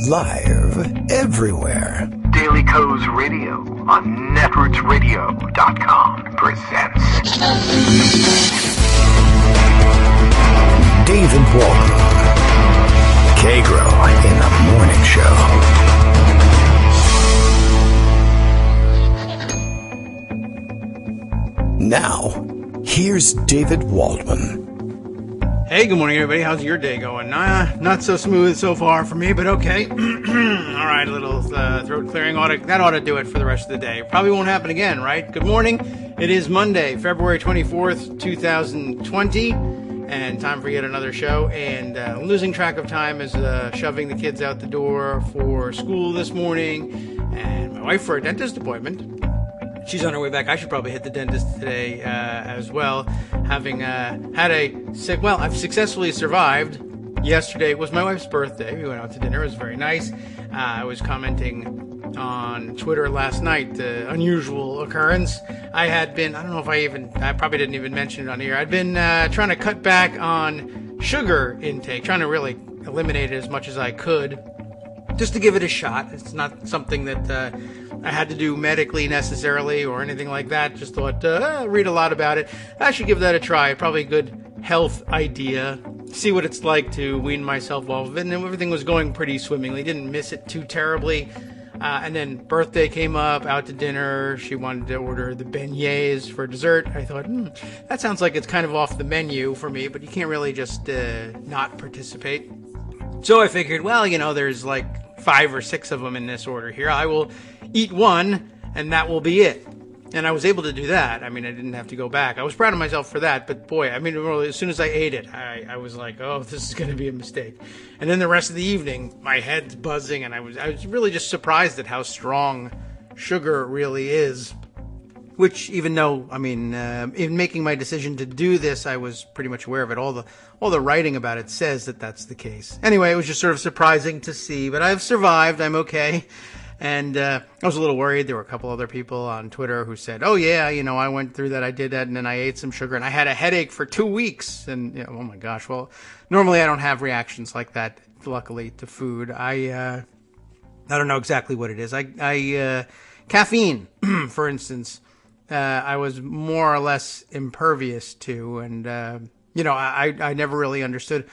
Live everywhere. Daily Co's Radio on netrootsradio.com presents David Waldman, Kagro in the Morning Show. Now, here's David Waldman. Hey, good morning, everybody. How's your day going? Not so smooth so far for me, but okay. All right, a little throat clearing. That ought to do it for the rest of the day. Probably won't happen again, right? Good morning. It is Monday, February 24th, 2020, and time for yet another show. And losing track of time as shoving the kids out the door for school this morning, and my wife for a dentist appointment. She's on her way back. I should probably hit the dentist today as well. Having I've successfully survived. Yesterday was my wife's birthday. We went out to dinner. It was very nice. I was commenting on Twitter last night, the unusual occurrence. I probably didn't even mention it on here. I'd been trying to cut back on sugar intake, trying to really eliminate it as much as I could, just to give it a shot. It's not something that I had to do medically necessarily or anything like that. Just thought, read a lot about it. I should give that a try. Probably a good health idea. See what it's like to wean myself off of it. And everything was going pretty swimmingly. Didn't miss it too terribly. And then birthday came up, out to dinner. She wanted to order the beignets for dessert. I thought, that sounds like it's kind of off the menu for me, but you can't really just not participate. So I figured, there's like 5 or 6 of them in this order here. I will eat one, and that will be it. And I was able to do that. I mean, I didn't have to go back. I was proud of myself for that. But boy, really, as soon as I ate it, I was like, oh, this is going to be a mistake. And then the rest of the evening, my head's buzzing, and I was really just surprised at how strong sugar really is. Which, even though, in making my decision to do this, I was pretty much aware of it. All the writing about it says that that's the case. Anyway, it was just sort of surprising to see, but I've survived. I'm okay. And I was a little worried. There were a couple other people on Twitter who said, oh, yeah, I went through that. I did that, and then I ate some sugar, and I had a headache for 2 weeks. And, oh, my gosh. Well, normally I don't have reactions like that, luckily, to food. I don't know exactly what it is. Caffeine, for instance, I was more or less impervious to, and I never really understood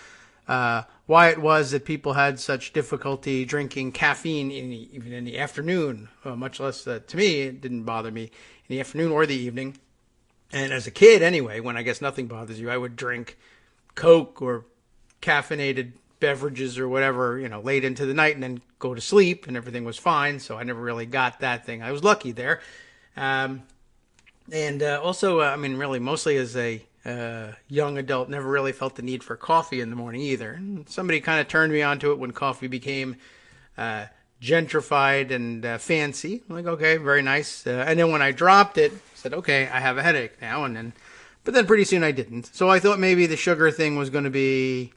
why it was that people had such difficulty drinking caffeine even in the afternoon, much less to me. It didn't bother me in the afternoon or the evening. And as a kid, anyway, when I guess nothing bothers you, I would drink Coke or caffeinated beverages or whatever, late into the night and then go to sleep, and everything was fine. So I never really got that thing. I was lucky there. And also, really, mostly as a young adult, never really felt the need for coffee in the morning either. And somebody kind of turned me onto it when coffee became gentrified and fancy. I'm like, okay, very nice. And then when I dropped it, I said, okay, I have a headache now. But then pretty soon I didn't. So I thought maybe the sugar thing was going to be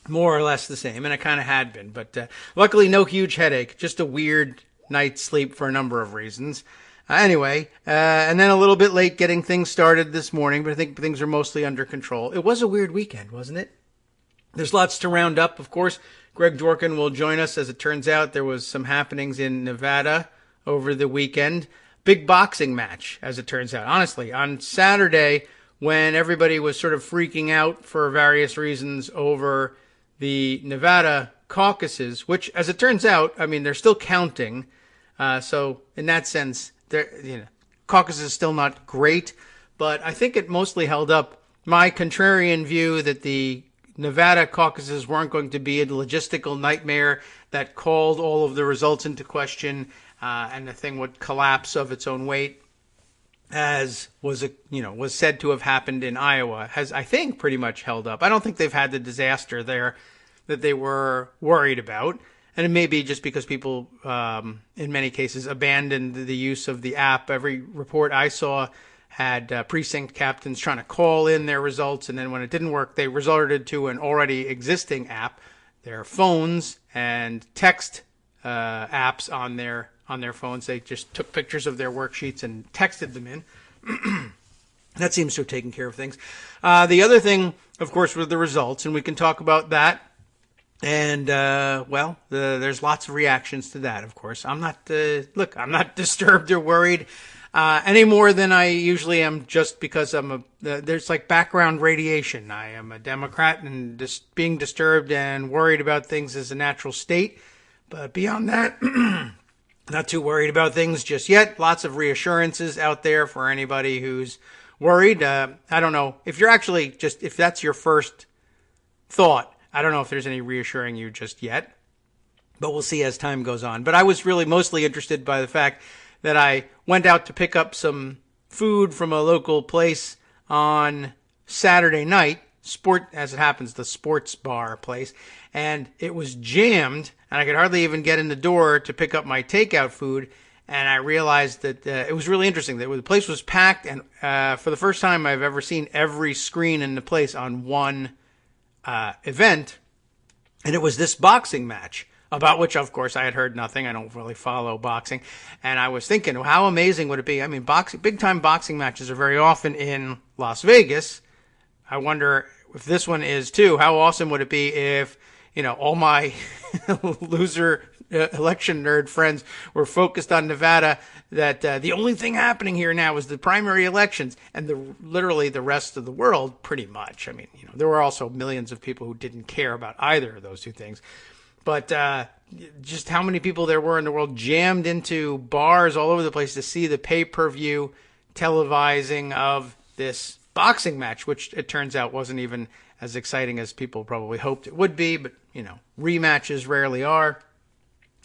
more or less the same, and it kind of had been. But luckily, no huge headache, just a weird night's sleep for a number of reasons. Anyway, and then a little bit late getting things started this morning, but I think things are mostly under control. It was a weird weekend, wasn't it? There's lots to round up, of course. Greg Dworkin will join us. As it turns out, there was some happenings in Nevada over the weekend. Big boxing match, as it turns out. Honestly, on Saturday, when everybody was sort of freaking out for various reasons over the Nevada caucuses, which, as it turns out, they're still counting. So in that sense, caucus is still not great, but I think it mostly held up my contrarian view that the Nevada caucuses weren't going to be a logistical nightmare that called all of the results into question, and the thing would collapse of its own weight, as was said to have happened in Iowa, has, I think, pretty much held up. I don't think they've had the disaster there that they were worried about. And it may be just because people, in many cases, abandoned the use of the app. Every report I saw had precinct captains trying to call in their results, and then when it didn't work, they resorted to an already existing app, their phones and text apps on their phones. They just took pictures of their worksheets and texted them in. That seems to have taken care of things. The other thing, of course, were the results, and we can talk about that And, there's lots of reactions to that, of course. I'm not disturbed or worried any more than I usually am, just because there's like background radiation. I am a Democrat, and being disturbed and worried about things is a natural state. But beyond that, not too worried about things just yet. Lots of reassurances out there for anybody who's worried. I don't know if you're actually if that's your first thought. I don't know if there's any reassuring you just yet, but we'll see as time goes on. But I was really mostly interested by the fact that I went out to pick up some food from a local place on Saturday night, as it happens, the sports bar place, and it was jammed, and I could hardly even get in the door to pick up my takeout food. And I realized that it was really interesting that the place was packed, and for the first time I've ever seen every screen in the place on one event, and it was this boxing match, about which, of course, I had heard nothing. I don't really follow boxing, and I was thinking, how amazing would it be? I mean, big-time boxing matches are very often in Las Vegas. I wonder if this one is too. How awesome would it be if, all my loser election nerd friends were focused on Nevada, that the only thing happening here now is the primary elections, and literally the rest of the world, pretty much. I mean, there were also millions of people who didn't care about either of those two things. But just how many people there were in the world jammed into bars all over the place to see the pay-per-view televising of this boxing match, which it turns out wasn't even as exciting as people probably hoped it would be. But, rematches rarely are.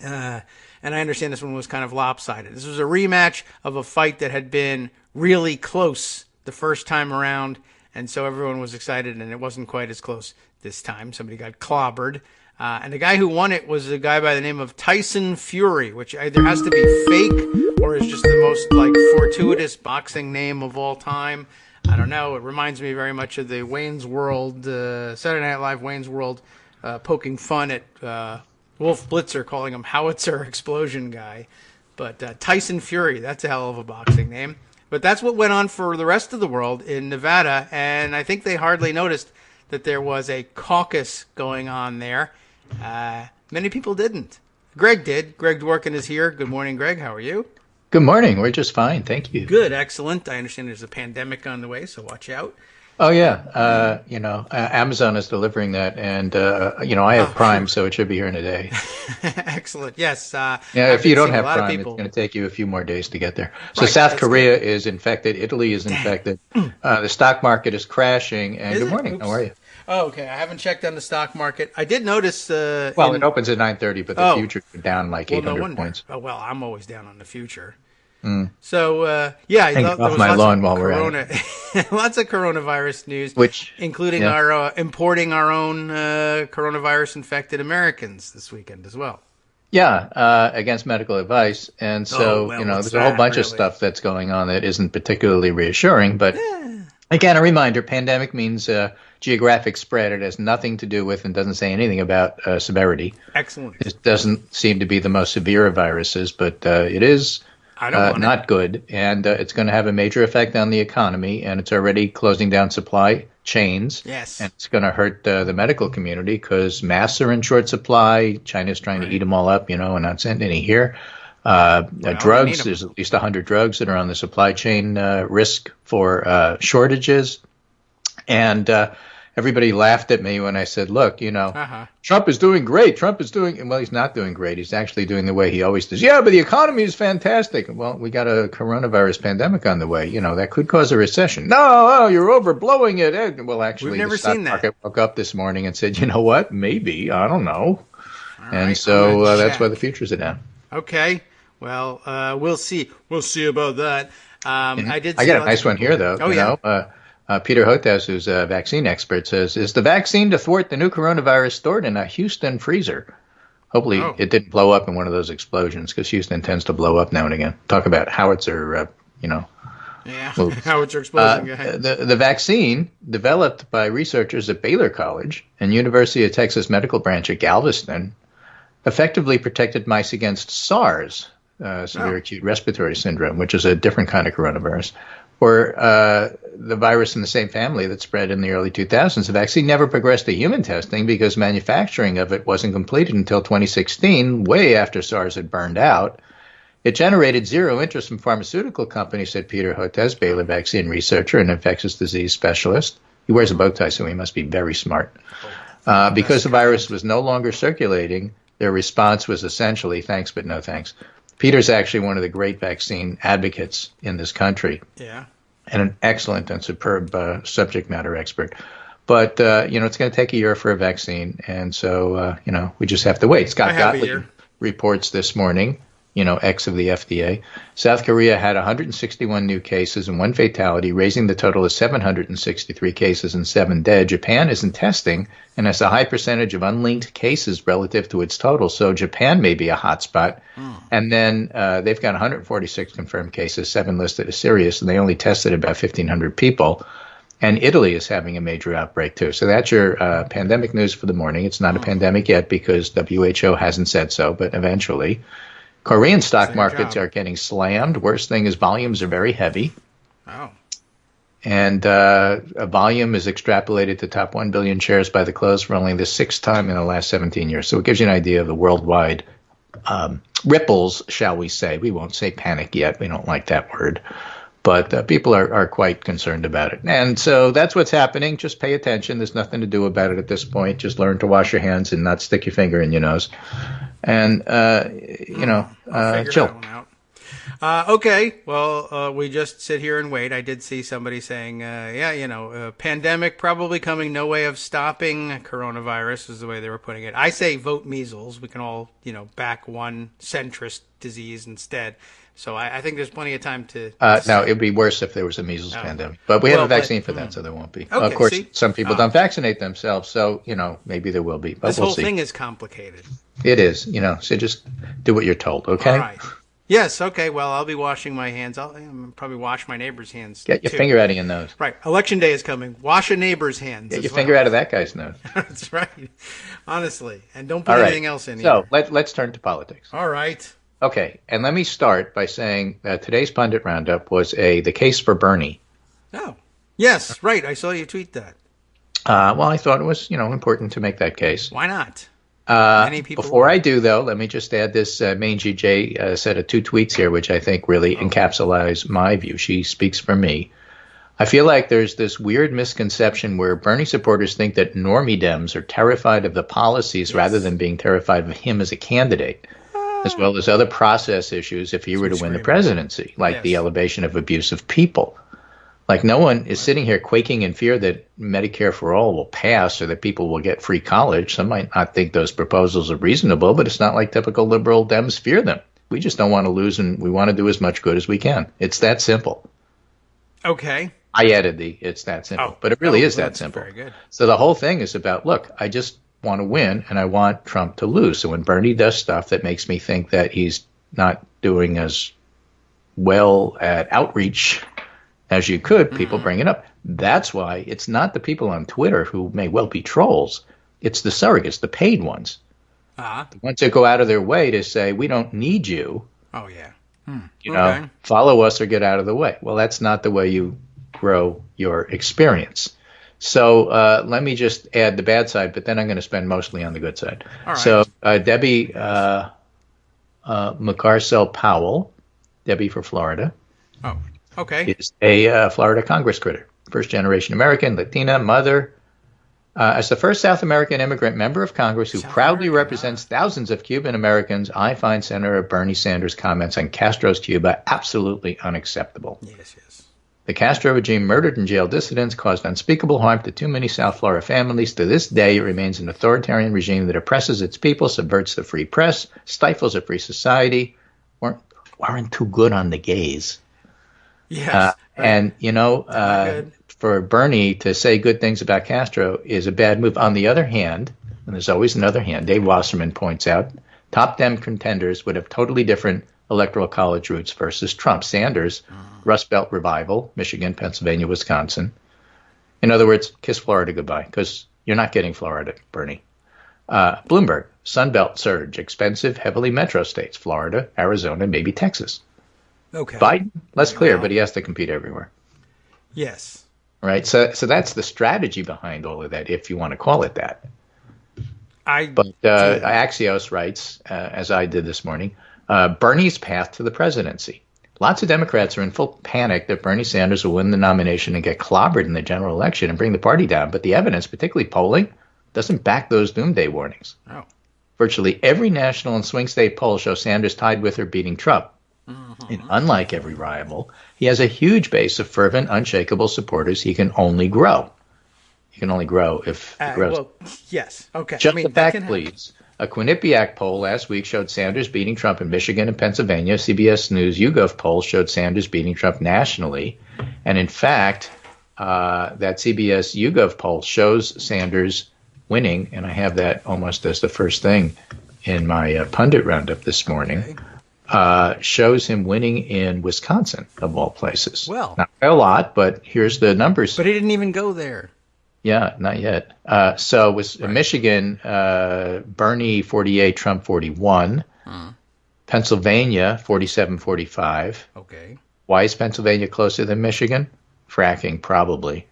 And I understand this one was kind of lopsided. This was a rematch of a fight that had been really close the first time around, and so everyone was excited, and it wasn't quite as close this time. Somebody got clobbered. And the guy who won it was a guy by the name of Tyson Fury, which either has to be fake or is just the most fortuitous boxing name of all time. I don't know. It reminds me very much of the Wayne's World, Saturday Night Live Wayne's World, poking fun at Wolf Blitzer, calling him Howitzer Explosion Guy. But Tyson Fury, that's a hell of a boxing name. But that's what went on for the rest of the world in Nevada, and I think they hardly noticed that there was a caucus going on there. Many people didn't. Greg did. Greg Dworkin is here. Good morning, Greg. How are you? Good morning. We're just fine. Thank you. Good. Excellent. I understand there's a pandemic on the way, so watch out. Oh, yeah. Amazon is delivering that, and, I have Prime, so it should be here in a day. Excellent. Yes. If you don't have Prime, it's going to take you a few more days to get there. So right, South Korea is infected. Italy is infected. The stock market is crashing. And good morning. How are you? Oh, okay. I haven't checked on the stock market. I did notice. It opens at 9:30, but the futures are down like 800 points. Oh, well, I'm always down on the future. So, I thought there was my lawn while we're at it. Lots of coronavirus news, including our importing our own coronavirus-infected Americans this weekend as well. Yeah, against medical advice. And so, there's a whole bunch of stuff that's going on that isn't particularly reassuring. But again, a reminder, pandemic means geographic spread. It has nothing to do with and doesn't say anything about severity. Excellent. It doesn't seem to be the most severe of viruses, but it is not good. And it's going to have a major effect on the economy, and it's already closing down supply chains. Yes. And it's going to hurt the medical community because masks are in short supply. China's trying to eat them all up, and not send any here. Drugs, there's at least 100 drugs that are on the supply chain risk for shortages. And everybody laughed at me when I said, look, Trump is doing great. Well, he's not doing great. He's actually doing the way he always does. Yeah, but the economy is fantastic. Well, we got a coronavirus pandemic on the way. that could cause a recession. No, you're overblowing it. Well, actually, we've never the stock seen that. Market woke up this morning and said, you know what? Maybe. I don't know. And so that's why the futures are down. Okay. Well, we'll see. We'll see about that. I got a nice one here, though. Peter Hotez, who's a vaccine expert, says, is the vaccine to thwart the new coronavirus stored in a Houston freezer? Hopefully it didn't blow up in one of those explosions, because Houston tends to blow up now and again. Talk about howitzer, howitzer explosion. The vaccine, developed by researchers at Baylor College and University of Texas Medical Branch at Galveston, effectively protected mice against SARS, severe acute respiratory syndrome, which is a different kind of coronavirus, for the virus in the same family that spread in the early 2000s. The vaccine never progressed to human testing because manufacturing of it wasn't completed until 2016, way after SARS had burned out. It generated zero interest from pharmaceutical companies, said Peter Hotez, Baylor vaccine researcher and infectious disease specialist. He wears a bow tie, so he must be very smart. Because the virus was no longer circulating, their response was essentially thanks but no thanks. Peter's actually one of the great vaccine advocates in this country. Yeah. And an excellent and superb subject matter expert. But, it's going to take a year for a vaccine. And so, we just have to wait. Scott Gottlieb reports this morning, ex of the FDA. South Korea had 161 new cases and 1 fatality, raising the total to 763 cases and 7 dead. Japan isn't testing and has a high percentage of unlinked cases relative to its total. So Japan may be a hotspot. And then they've got 146 confirmed cases, 7 listed as serious, and they only tested about 1,500 people. And Italy is having a major outbreak, too. So that's your pandemic news for the morning. It's not a pandemic yet because WHO hasn't said so, but eventually. Korean stock markets are getting slammed. Worst thing is volumes are very heavy. Oh. And a volume is extrapolated to top 1 billion shares by the close for only the 6th time in the last 17 years. So it gives you an idea of the worldwide ripples, shall we say. We won't say panic yet. We don't like that word. But people are quite concerned about it. And so that's what's happening. Just pay attention. There's nothing to do about it at this point. Just learn to wash your hands and not stick your finger in your nose. And, chill. Okay. Well, we just sit here and wait. I did see somebody saying, pandemic probably coming, no way of stopping coronavirus is the way they were putting it. I say vote measles. We can all, back one centrist disease instead. So I think there's plenty of time to... No, it would be worse if there was a measles pandemic. But we have a vaccine for that, so there won't be. Okay, of course, some people don't vaccinate themselves, so, maybe there will be. But this whole thing is complicated. It is, so just do what you're told, okay? All right. Yes, okay. Well, I'll be washing my hands. I'll probably wash my neighbor's hands, Get your finger out of your nose. Right. Election day is coming. Wash a neighbor's hands. Get your finger out of that guy's nose. That's right. Honestly. And don't put anything else in So let's turn to politics. All right. Okay, and let me start by saying that today's Pundit Roundup was the case for Bernie. Oh, yes, right. I saw you tweet that. Well, I thought it was, important to make that case. Why not? Many people before I do, though, let me just add this. Mangy J said 2 tweets here, which I think really encapsulates my view. She speaks for me. I feel like there's this weird misconception where Bernie supporters think that normie Dems are terrified of the policies rather than being terrified of him as a candidate, as well as other process issues if he were to win the presidency, like the elevation of abusive people. Like no one is sitting here quaking in fear that Medicare for all will pass or that people will get free college. Some might not think those proposals are reasonable, but it's not like typical liberal Dems fear them. We just don't want to lose, and we want to do as much good as we can. It's that simple. Okay. I added it's that simple, but it really is that simple. Very good. So the whole thing is about, look, I just want to win and I want Trump to lose. So when Bernie does stuff that makes me think that he's not doing as well at outreach as you could, people bring it up. That's why it's not the people on Twitter who may well be trolls. It's the surrogates, the paid ones. The ones that go out of their way to say, we don't need you. Oh, yeah. Follow us or get out of the way. Well, that's not the way you grow your experience. So let me just add the bad side, but then I'm going to spend mostly on the good side. All right. So Debbie McCarcel Powell, Debbie for Florida, is a Florida Congress critter. First-generation American, Latina, mother. As the first South American immigrant member of Congress who proudly represents thousands of Cuban Americans, I find Senator Bernie Sanders' comments on Castro's Cuba absolutely unacceptable. Yes. The Castro regime murdered and jailed dissidents, caused unspeakable harm to too many South Florida families. To this day, it remains an authoritarian regime that oppresses its people, subverts the free press, stifles a free society, weren't too good on the gays. Yes. And, for Bernie to say good things about Castro is a bad move. On the other hand, and there's always another hand, Dave Wasserman points out, top Dem contenders would have totally different electoral college routes versus Trump. Sanders, Rust Belt revival, Michigan, Pennsylvania, Wisconsin. In other words, kiss Florida goodbye, because you're not getting Florida, Bernie. Bloomberg, Sun Belt surge, expensive, heavily metro states, Florida, Arizona, maybe Texas. Okay. Biden, less clear, but he has to compete everywhere. Yes. Right. So that's the strategy behind all of that, if you want to call it that. But Axios writes, as I did this morning, Bernie's path to the presidency. Lots of Democrats are in full panic that Bernie Sanders will win the nomination and get clobbered in the general election and bring the party down. But the evidence, particularly polling, doesn't back those doomsday warnings. Oh. Virtually every national and swing state poll shows Sanders tied with or beating Trump. And unlike every rival, he has a huge base of fervent, unshakable supporters he can only grow. He can only grow if he grows. Well, yes. Okay. Just the fact, please. A Quinnipiac poll last week showed Sanders beating Trump in Michigan and Pennsylvania. CBS News YouGov poll showed Sanders beating Trump nationally. And in fact, that CBS YouGov poll shows Sanders winning, and I have that almost as the first thing in my pundit roundup this morning, shows him winning in Wisconsin, of all places. Well. Not by a lot, but here's the numbers. But he didn't even go there. Yeah, not yet. So with Michigan, Bernie 48, Trump 41. Pennsylvania 47-45. Okay. Why is Pennsylvania closer than Michigan? Fracking, probably.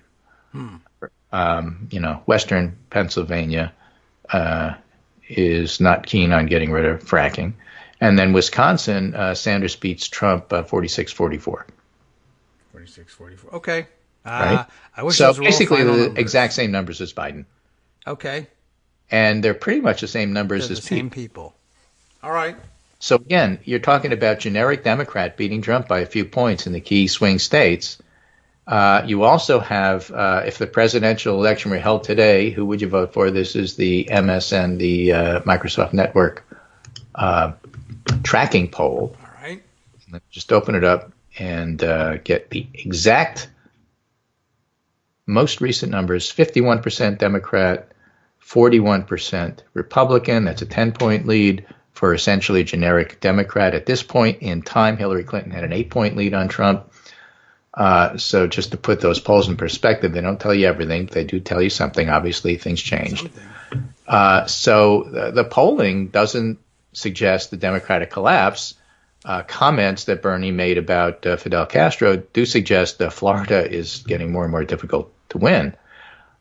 Western Pennsylvania is not keen on getting rid of fracking. And then Wisconsin, Sanders beats Trump 46-44. 46-44. Okay. Right? I wish so those were basically all final the numbers. exact same numbers as Biden. Okay. And they're pretty much the same numbers They're as the same people. All right. So again, you're talking about generic Democrat beating Trump by a few points in the key swing states. You also have, if the presidential election were held today, who would you vote for? This is the MSN, the Microsoft Network tracking poll. All right. Let's just open it up and get the exact most recent numbers. 51% Democrat, 41% Republican. That's a 10-point lead for essentially generic Democrat. At this point in time, Hillary Clinton had an 8-point lead on Trump. So just to put those polls in perspective, they don't tell you everything. They do tell you something. Obviously, things changed. So the polling doesn't suggest the Democratic collapse. Comments that Bernie made about Fidel Castro do suggest that Florida is getting more and more difficult to win.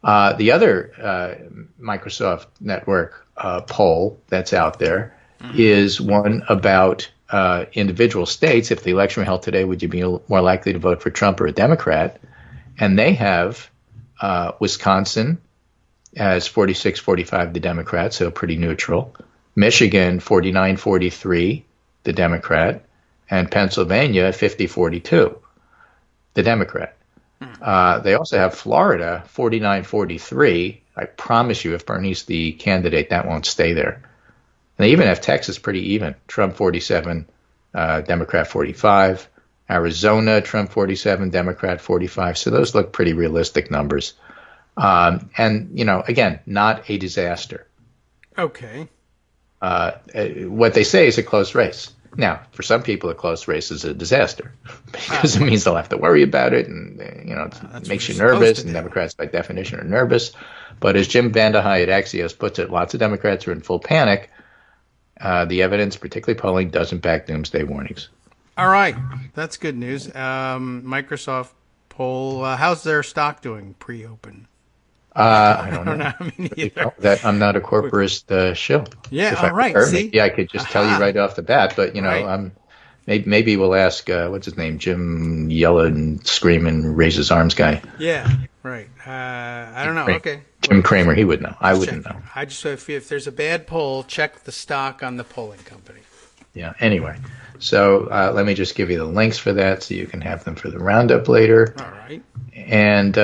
The other Microsoft Network poll that's out there is one about individual states. If the election were held today, would you be more likely to vote for Trump or a Democrat? And they have Wisconsin as 46-45, the Democrat, so pretty neutral. Michigan, 49-43, the Democrat. And Pennsylvania, 50-42, the Democrat. They also have Florida, 49-43. I promise you, if Bernie's the candidate, that won't stay there. And they even have Texas pretty even. Trump 47, Democrat 45. Arizona, Trump 47, Democrat 45. So those look pretty realistic numbers. And, again, not a disaster. Okay. What they say is a close race. Now, for some people, a close race is a disaster because it means they'll have to worry about it, and it makes you nervous. And Democrats, by definition, are nervous. But as Jim Vandehei at Axios puts it, lots of Democrats are in full panic. The evidence, particularly polling, doesn't back doomsday warnings. All right, that's good news. Microsoft poll. How's their stock doing pre-open? I don't know. Me neither. That I'm not a corporist shill. Yeah, if all right. See? Yeah, I could just tell you right off the bat, but right. Maybe we'll ask what's his name, Jim Yellen, screaming, raise his arms guy. Yeah, right. I don't know. Okay. Jim Cramer, he would know. I wouldn't know. I just if there's a bad poll, check the stock on the polling company. Yeah. Anyway, so let me just give you the links for that so you can have them for the roundup later. All right. And,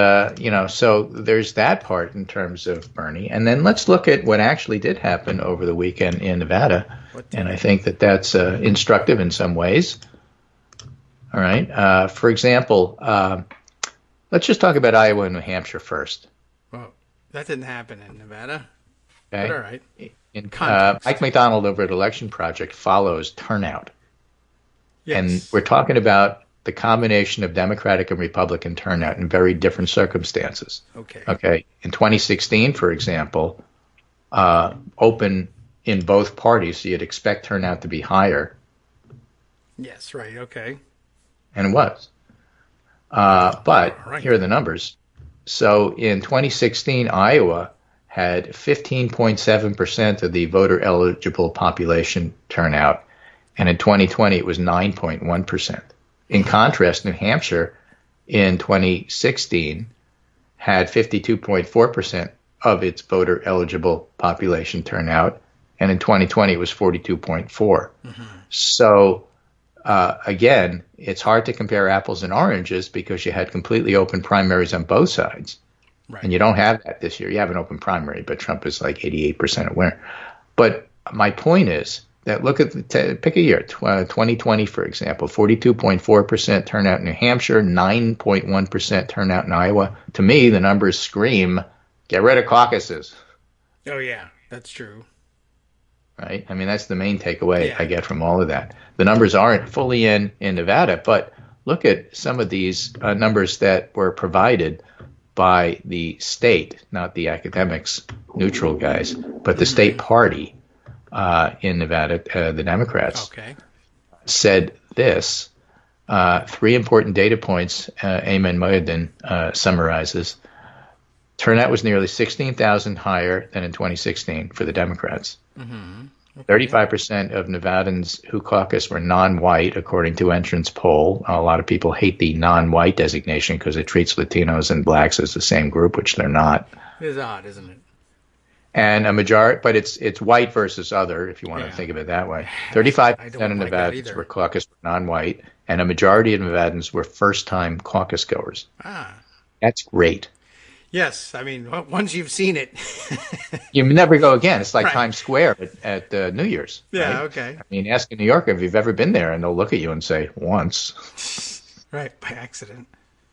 so there's that part in terms of Bernie. And then let's look at what actually did happen over the weekend in Nevada. And I think that that's instructive in some ways. All right. For example, let's just talk about Iowa and New Hampshire first. Well, that didn't happen in Nevada. Okay. But all right. Mike McDonald over at Election Project follows Turnout. Yes. And we're talking about the combination of Democratic and Republican turnout in very different circumstances. Okay. In 2016, for example, open in both parties, so you'd expect turnout to be higher. Yes, right. Okay. And it was. But here are the numbers. So in 2016, Iowa had 15.7% of the voter-eligible population turnout, and in 2020 it was 9.1%. In contrast, New Hampshire in 2016 had 52.4% of its voter-eligible population turnout, and in 2020 it was 42.4%. Mm-hmm. So again, it's hard to compare apples and oranges because you had completely open primaries on both sides. Right. And you don't have that this year. You have an open primary, but Trump is like 88% a winner. But my point is that look at pick a year, 2020, for example, 42.4% turnout in New Hampshire, 9.1% turnout in Iowa. To me, the numbers scream, get rid of caucuses. Oh, yeah, that's true. Right? I mean, that's the main takeaway I get from all of that. The numbers aren't fully in Nevada, but look at some of these numbers that were provided by the state, not the academics, neutral guys, but the state party in Nevada, the Democrats, said this. 3 important data points Ayman Mohyeddin summarizes. Turnout was nearly 16,000 higher than in 2016 for the Democrats. Mm-hmm. Okay. 35% of Nevadans who caucus were non-white, according to Entrance poll. A lot of people hate the non-white designation because it treats Latinos and blacks as the same group, which they're not. It is odd, isn't it? And a majority, but it's white versus other, if you want to think of it that way. 35% of Nevadans were caucus non-white, and a majority of Nevadans were first-time caucus goers. That's great. Yes, I mean, once you've seen it. You never go again. It's like Times Square at New Year's. Yeah, right? okay. I mean, ask a New Yorker if you've ever been there, and they'll look at you and say, once. Right, by accident.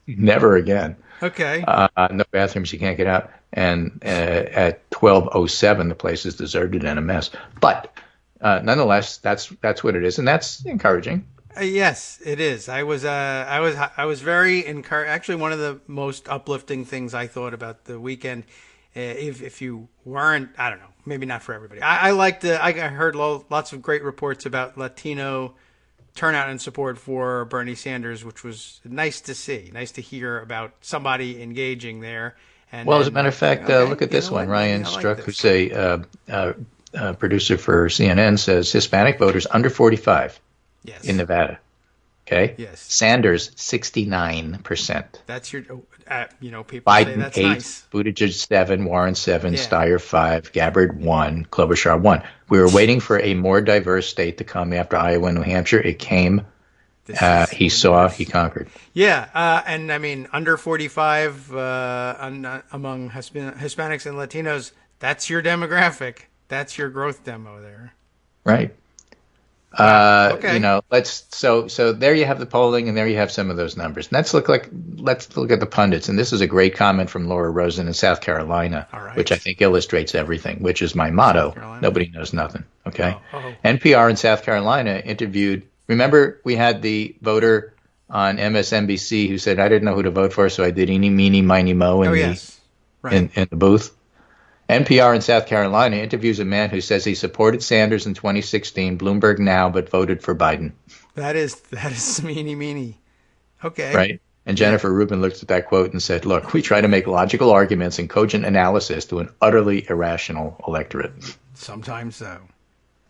Never again. Okay. No bathrooms, you can't get out. And at 12:07, the place is deserted and a mess. But nonetheless, that's what it is, and that's encouraging. Yes, it is. I was very encouraged. Actually, one of the most uplifting things I thought about the weekend, if you weren't, I don't know, maybe not for everybody. I heard lots of great reports about Latino turnout and support for Bernie Sanders, which was nice to see, nice to hear about somebody engaging there. And, as a matter of fact, look at this one. Ryan Struck, who's a producer for CNN, says Hispanic voters under 45. Yes. In Nevada. Okay? Yes. Sanders, 69%. That's your, people Biden, say that's 8, nice. Buttigieg, 7, Warren, 7, Steyer, 5, Gabbard, 1, Klobuchar, 1. We were waiting for a more diverse state to come after Iowa and New Hampshire. It came. He conquered. Yeah. And I mean, under 45 among Hispanics and Latinos, that's your demographic. That's your growth demo there. Right. So there you have the polling, and there you have some of those numbers. And let's look at the pundits. And this is a great comment from Laura Rosen in South Carolina, which I think illustrates everything, which is my motto. Nobody knows nothing. Okay. NPR in South Carolina interviewed. Remember, we had the voter on MSNBC who said, I didn't know who to vote for, so I did eeny, meeny, miny, mo in the booth. NPR in South Carolina interviews a man who says he supported Sanders in 2016, Bloomberg now, but voted for Biden. That is meanie. Okay. Right. And Jennifer Rubin looked at that quote and said, look, we try to make logical arguments and cogent analysis to an utterly irrational electorate. Sometimes so.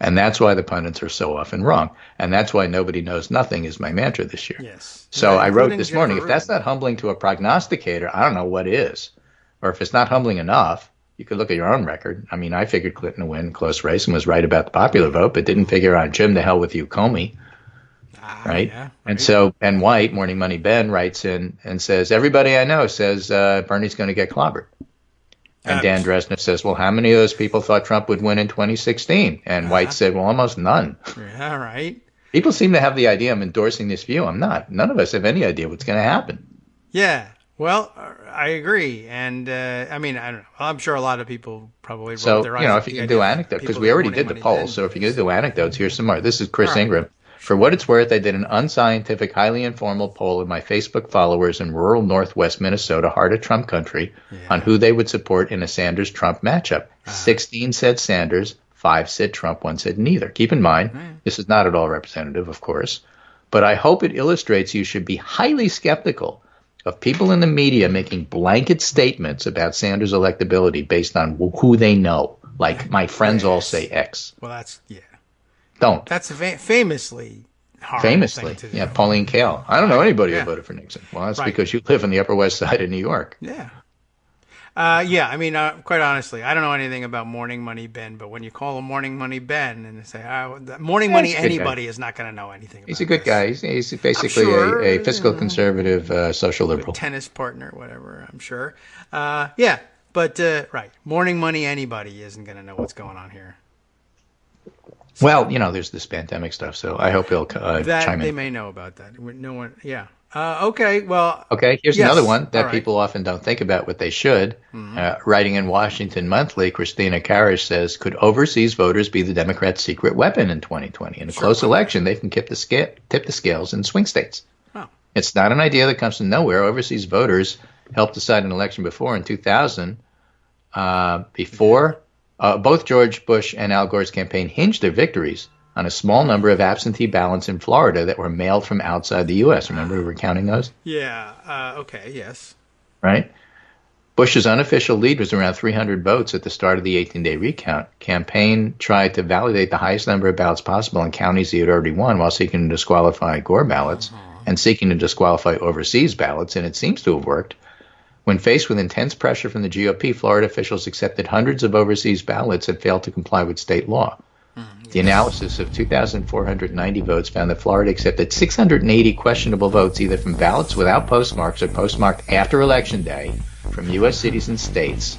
And that's why the pundits are so often wrong. And that's why nobody knows nothing is my mantra this year. Yes. So I wrote this morning, if that's not humbling to a prognosticator, I don't know what is. Or if it's not humbling enough, you could look at your own record. I mean, I figured Clinton would win close race and was right about the popular vote, but didn't figure on Jim, the hell with you, Comey. Right? Yeah, right. And so Ben White, Morning Money Ben, writes in and says, everybody I know says Bernie's going to get clobbered. And Dan Dresner says, well, how many of those people thought Trump would win in 2016? And White said, well, almost none. Yeah, right. People seem to have the idea I'm endorsing this view. I'm not. None of us have any idea what's going to happen. Yeah. Well, I agree. And, I mean, I don't know. I'm sure a lot of people probably roll their eyes. So, if you can do anecdotes, because we already did the poll. So if you're going to do anecdotes, here's some more. This is Chris Ingram. For what it's worth, I did an unscientific, highly informal poll of my Facebook followers in rural northwest Minnesota, heart of Trump country, on who they would support in a Sanders-Trump matchup. 16 said Sanders, 5 said Trump, 1 said neither. Keep in mind, this is not at all representative, of course, but I hope it illustrates you should be highly skeptical of people in the media making blanket statements about Sanders' electability based on who they know. Like, my friends all say X. Well, that's, yeah. Don't. That's famously horrible Famously. thing to do. Yeah, Pauline Kael. I don't know anybody who voted for Nixon. Well, that's because you live on the Upper West Side of New York. Yeah. Yeah, I mean, quite honestly, I don't know anything about Morning Money Ben, but when you call him Morning Money Ben and say, Morning Money anybody is not going to know anything about He's a good guy. He's basically a fiscal conservative social liberal. Tennis partner, whatever, I'm sure. Yeah, but, right, Morning Money anybody isn't going to know what's going on here. So, well, there's this pandemic stuff, so I hope he'll chime in. They may know about that. No one, yeah. Okay, well... Okay, here's another one that people often don't think about, what they should. Writing in Washington Monthly, Christina Karish says, could overseas voters be the Democrats' secret weapon in 2020? In a close election, they can tip the scales in swing states. Oh. It's not an idea that comes from nowhere. Overseas voters helped decide an election before in 2000. Both George Bush and Al Gore's campaign hinged their victories on a small number of absentee ballots in Florida that were mailed from outside the U.S. Remember we were counting those? Yeah. Okay, yes. Right? Bush's unofficial lead was around 300 votes at the start of the 18-day recount. Campaign tried to validate the highest number of ballots possible in counties he had already won while seeking to disqualify Gore ballots and seeking to disqualify overseas ballots, and it seems to have worked. When faced with intense pressure from the GOP, Florida officials accepted hundreds of overseas ballots that failed to comply with state law. The analysis of 2,490 votes found that Florida accepted 680 questionable votes either from ballots without postmarks or postmarked after Election Day from U.S. cities and states,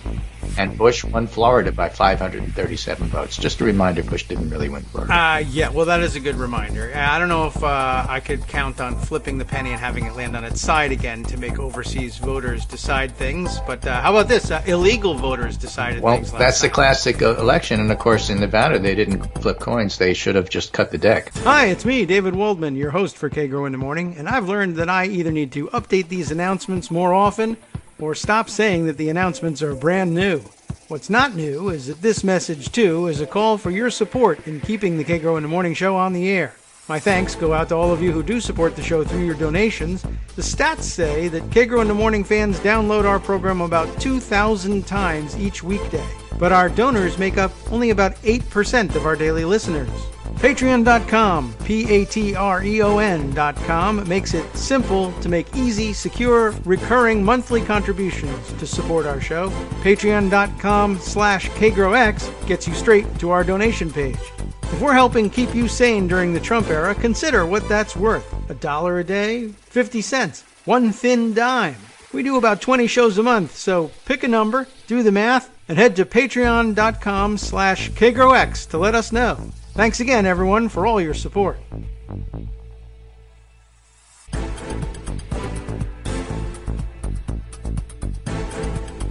and Bush won Florida by 537 votes. Just a reminder, Bush didn't really win Florida. Yeah, well, that is a good reminder. I don't know if I could count on flipping the penny and having it land on its side again to make overseas voters decide things, but how about this? Illegal voters decided things. Well, that's the classic election, and of course in Nevada they didn't flip coins. They should have just cut the deck. Hi, it's me, David Waldman, your host for Kagro in the Morning, and I've learned that I either need to update these announcements more often or stop saying that the announcements are brand new. What's not new is that this message, too, is a call for your support in keeping the Kagro in the Morning show on the air. My thanks go out to all of you who do support the show through your donations. The stats say that Kagro in the Morning fans download our program about 2,000 times each weekday, but our donors make up only about 8% of our daily listeners. Patreon.com, Patreon.com, makes it simple to make easy, secure, recurring monthly contributions to support our show. Patreon.com/KagroX gets you straight to our donation page. If we're helping keep you sane during the Trump era, consider what that's worth. $1 a day? 50 cents? One thin dime? We do about 20 shows a month, so pick a number, do the math, and head to Patreon.com/KagroX to let us know. Thanks again, everyone, for all your support.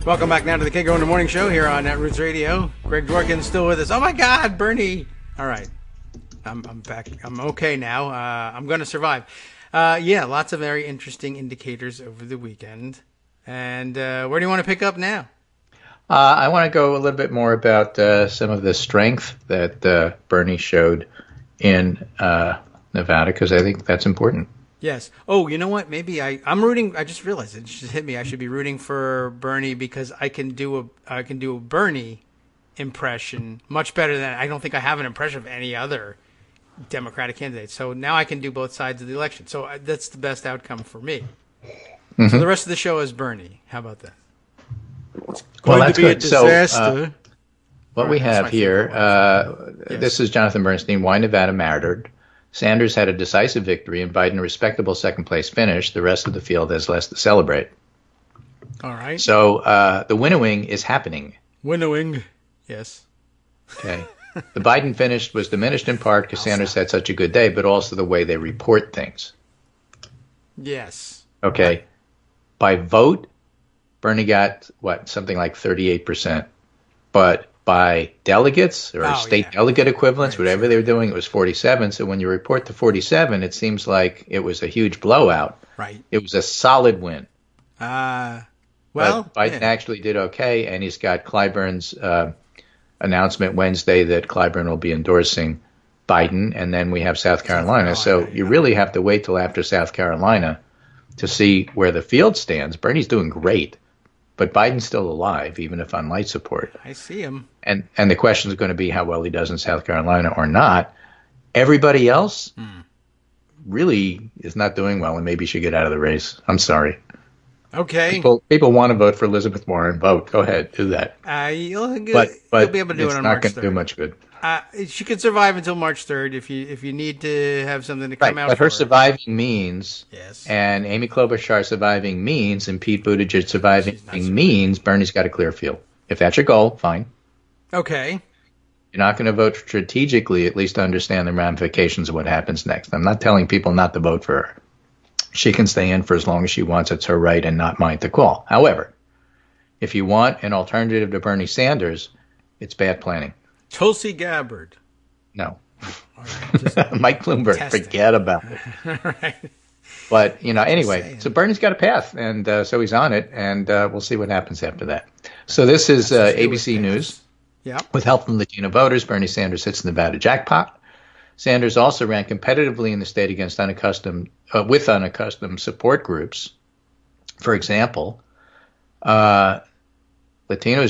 Welcome back now to the Kagro in the Morning show here on Netroots Radio. Greg Dworkin still with us. Oh my God, Bernie! All right, I'm back. I'm okay now. I'm going to survive. Yeah, lots of very interesting indicators over the weekend. And where do you want to pick up now? I want to go a little bit more about some of the strength that Bernie showed in Nevada, because I think that's important. Yes. Oh, you know what? Maybe I'm rooting. I just realized it just hit me. I should be rooting for Bernie because I can do a Bernie impression much better than I don't think I have an impression of any other Democratic candidate. So now I can do both sides of the election. So that's the best outcome for me. Mm-hmm. So the rest of the show is Bernie. How about that? Well, that's good. So, what we have here, this is Jonathan Bernstein, Why Nevada Mattered. Sanders had a decisive victory and Biden a respectable second-place finish. The rest of the field has less to celebrate. All right. So the winnowing is happening. Winnowing, yes. Okay. The Biden finish was diminished in part because Sanders had such a good day, but also the way they report things. Yes. Okay. By vote, Bernie got, something like 38%. But by delegates or state delegate equivalents, whatever they were doing, it was 47. So when you report to 47, it seems like it was a huge blowout. Right. It was a solid win. Well, but Biden actually did okay, and he's got Clyburn's announcement Wednesday that Clyburn will be endorsing Biden, and then we have South Carolina. So you really have to wait till after South Carolina to see where the field stands, Bernie's doing great, but Biden's still alive, even if on light support. I see him. And the question is going to be how well he does in South Carolina or not. Everybody else really is not doing well and maybe should get out of the race. I'm sorry. Okay. People want to vote for Elizabeth Warren. Vote. Go ahead. Do that. You'll be able to do it on March 3rd. It's not going to do much good. She could survive until March 3rd if you need to have something to come out. But her surviving means, yes, and Amy Klobuchar surviving means, and Pete Buttigieg surviving means Bernie's got a clear field. If that's your goal, fine. Okay. You're not going to vote strategically, at least to understand the ramifications of what happens next. I'm not telling people not to vote for her. She can stay in for as long as she wants. It's her right and not mine to call. However, if you want an alternative to Bernie Sanders, it's bad planning. Tulsi Gabbard. No. Right, Mike Bloomberg, forget about it. Right. But, anyway, so Bernie's got a path, and so he's on it, and we'll see what happens after that. So this is ABC News. Yeah. With help from Latino voters, Bernie Sanders hits the Nevada jackpot. Sanders also ran competitively in the state against unaccustomed support groups. For example, Latinos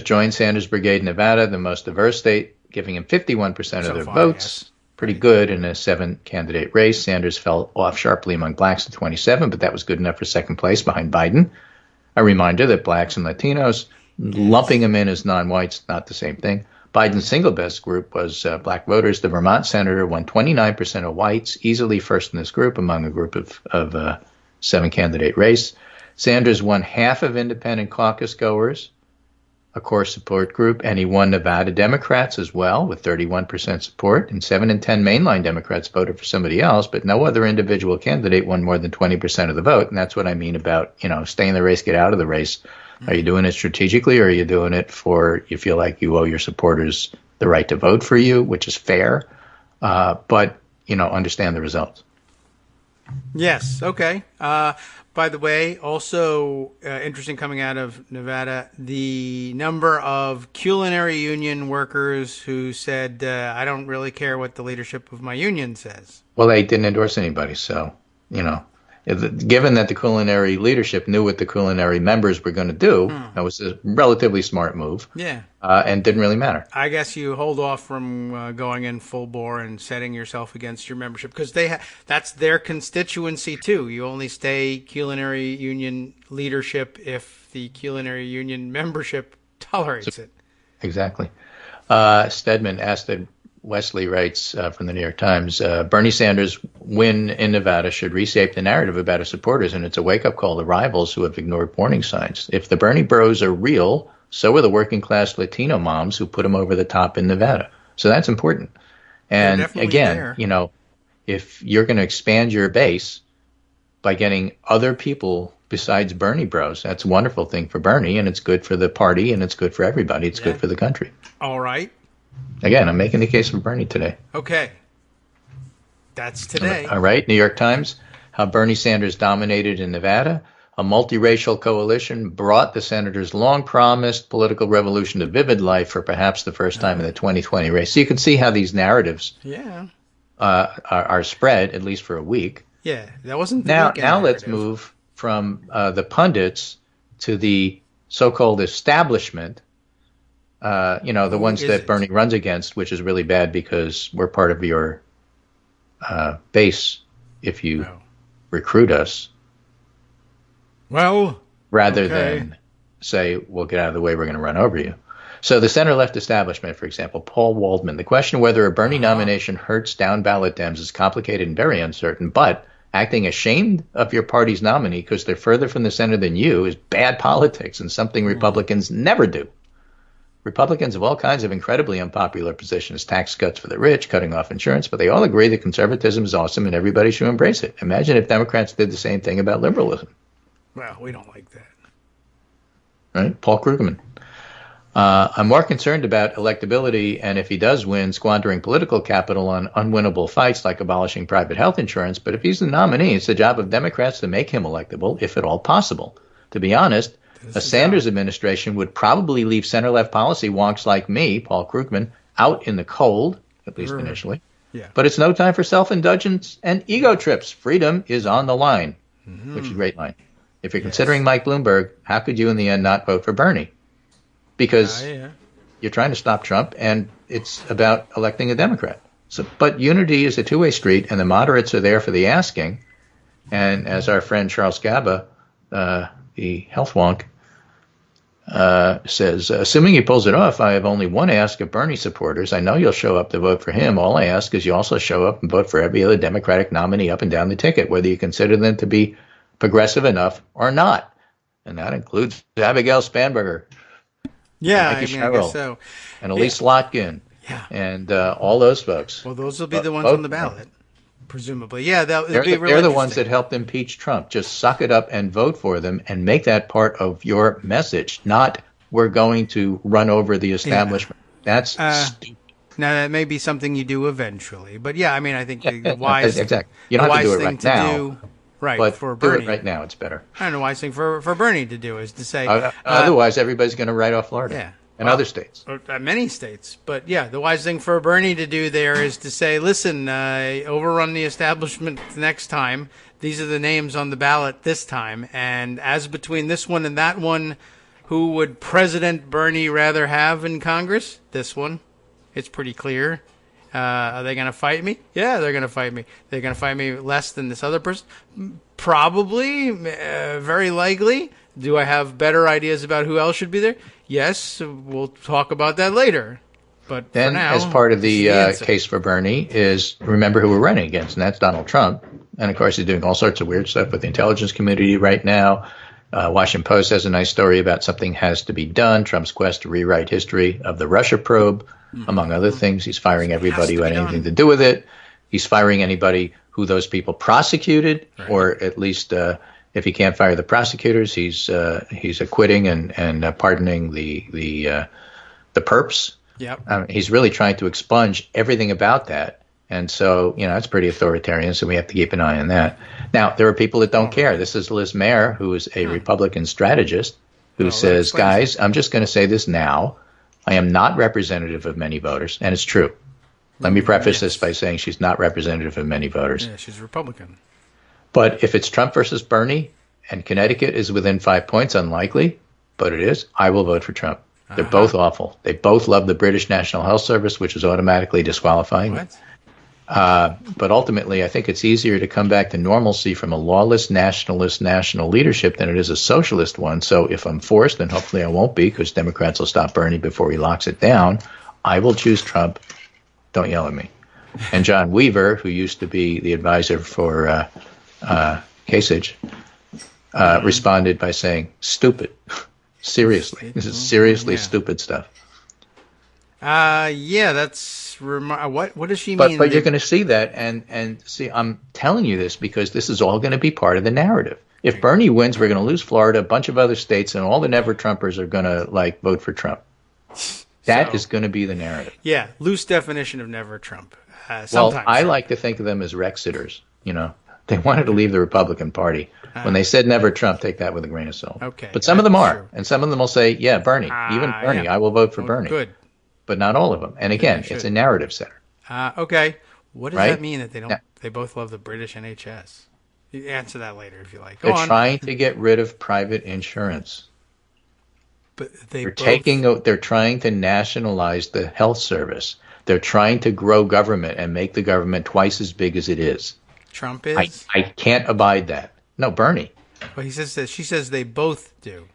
joined Sanders' brigade in Nevada, the most diverse state, giving him 51% of their votes. Yes. Pretty good in a 7-candidate race. Sanders fell off sharply among blacks at 27, but that was good enough for second place behind Biden. A reminder that blacks and Latinos, lumping them in as non-whites, not the same thing. Biden's single best group was black voters. The Vermont senator won 29% of whites, easily first in this group among a group of 7-candidate race. Sanders won half of independent caucus goers, a core support group, and he won Nevada Democrats as well with 31% support. And 7 in 10 mainline Democrats voted for somebody else, but no other individual candidate won more than 20% of the vote. And that's what I mean about, stay in the race, get out of the race. Are you doing it strategically, or are you doing it for you feel like you owe your supporters the right to vote for you, which is fair, but, understand the results? Yes. Okay. By the way, also interesting coming out of Nevada, the number of culinary union workers who said, I don't really care what the leadership of my union says. Well, they didn't endorse anybody, so, given that the culinary leadership knew what the culinary members were going to do, that was a relatively smart move. Yeah. And didn't really matter. I guess you hold off from going in full bore and setting yourself against your membership because that's their constituency too. You only stay culinary union leadership if the culinary union membership tolerates it. Exactly. Stedman asked that Wesley writes from the New York Times, Bernie Sanders' win in Nevada should reshape the narrative about his supporters, and it's a wake-up call to rivals who have ignored warning signs. If the Bernie bros are real, so are the working-class Latino moms who put them over the top in Nevada. So that's important. And again, if you're going to expand your base by getting other people besides Bernie bros, that's a wonderful thing for Bernie, and it's good for the party, and it's good for everybody. It's good for the country. All right. Again, I'm making the case for Bernie today. Okay. That's today. All right. New York Times, how Bernie Sanders dominated in Nevada. A multiracial coalition brought the senator's long-promised political revolution to vivid life for perhaps the first time in the 2020 race. So you can see how these narratives are spread, at least for a week. Yeah, that wasn't the now narrative. Let's move from the pundits to the so-called establishment. The ones that Bernie runs against, which is really bad because we're part of your base if you recruit us. Well, rather than say, we'll get out of the way, we're going to run over you. So the center-left establishment, for example, Paul Waldman, the question whether a Bernie nomination hurts down-ballot Dems is complicated and very uncertain, but acting ashamed of your party's nominee because they're further from the center than you is bad politics and something Republicans never do. Republicans have all kinds of incredibly unpopular positions, tax cuts for the rich, cutting off insurance, but they all agree that conservatism is awesome and everybody should embrace it. Imagine if Democrats did the same thing about liberalism. Well, we don't like that. Right? Paul Krugman. I'm more concerned about electability and if he does win, squandering political capital on unwinnable fights like abolishing private health insurance. But if he's the nominee, it's the job of Democrats to make him electable, if at all possible. To be honest, a Sanders administration would probably leave center-left policy wonks like me, Paul Krugman, out in the cold, at least initially. Yeah. But it's no time for self-indulgence and ego trips. Freedom is on the line. which is a great line. If you're considering Mike Bloomberg, how could you in the end not vote for Bernie? Because you're trying to stop Trump, and it's about electing a Democrat. So, but unity is a two-way street, and the moderates are there for the asking. And as our friend Charles Gaba, the health wonk, says, assuming he pulls it off, I have only one ask of Bernie supporters. I know you'll show up to vote for him. All I ask is you also show up and vote for every other Democratic nominee up and down the ticket, whether you consider them to be progressive enough or not. And that includes Abigail Spanberger. Yeah, I guess so. And Elise Lotkin. Yeah. And all those folks. Well, those will be the ones on the ballot, presumably. Yeah, they're the ones that helped impeach Trump. Just suck it up and vote for them and make that part of your message, not we're going to run over the establishment. That's stupid. Now, that may be something you do eventually. But, yeah, I mean, I think the wise, exactly. You don't have to do it right now. But for Bernie, do it right now, it's better. I don't know. The wise thing for Bernie to do is to say... otherwise, everybody's going to write off Florida and other states. Many states. But, yeah, the wise thing for Bernie to do there is to say, listen, overrun the establishment next time. These are the names on the ballot this time. And as between this one and that one, who would President Bernie rather have in Congress? This one. It's pretty clear. Are they going to fight me? Yeah, they're going to fight me. They're going to fight me less than this other person? Probably. Very likely. Do I have better ideas about who else should be there? Yes, we'll talk about that later. But then, for now, as part of the case for Bernie is remember who we're running against, and that's Donald Trump. And, of course, he's doing all sorts of weird stuff with the intelligence community right now. Washington Post has a nice story about something has to be done, Trump's quest to rewrite history of the Russia probe. Among other things, he's firing everybody who had anything to do with it. He's firing anybody who those people prosecuted, or at least if he can't fire the prosecutors, he's acquitting and pardoning the perps. Yep. He's really trying to expunge everything about that. And so, it's pretty authoritarian, so we have to keep an eye on that. Now, there are people that don't care. This is Liz Mayer, who is a Republican strategist, who says, guys, I'm just going to say this now. I am not representative of many voters, and it's true. Let me preface this by saying she's not representative of many voters. Yeah, she's Republican. But if it's Trump versus Bernie, and Connecticut is within 5 points, unlikely, but it is, I will vote for Trump. They're both awful. They both love the British National Health Service, which is automatically disqualifying. What? But ultimately, I think it's easier to come back to normalcy from a lawless nationalist national leadership than it is a socialist one. So if I'm forced, and hopefully I won't be because Democrats will stop Bernie before he locks it down, I will choose Trump. Don't yell at me. And John Weaver, who used to be the advisor for Kasich, responded by saying, stupid. Seriously. This is seriously stupid stuff. That's what does she mean? But you're going to see that, and see, I'm telling you this because this is all going to be part of the narrative. If Bernie wins, we're going to lose Florida, a bunch of other states, and all the never-Trumpers are going to vote for Trump. That is going to be the narrative. Yeah, loose definition of never-Trump. Well, I like to think of them as Rexiters. They wanted to leave the Republican Party. When they said never Trump, take that with a grain of salt. Okay, but some of them are, and some of them will say, yeah, Bernie, even Bernie, I will vote for Bernie. Good. But not all of them. And again, it's a narrative setter. Okay. What does that mean that they don't? They both love the British NHS. You answer that later if you like. They're trying to get rid of private insurance. But they're trying to nationalize the health service. They're trying to grow government and make the government twice as big as it is. Trump is? I can't abide that. No, Bernie. Well, she says they both do.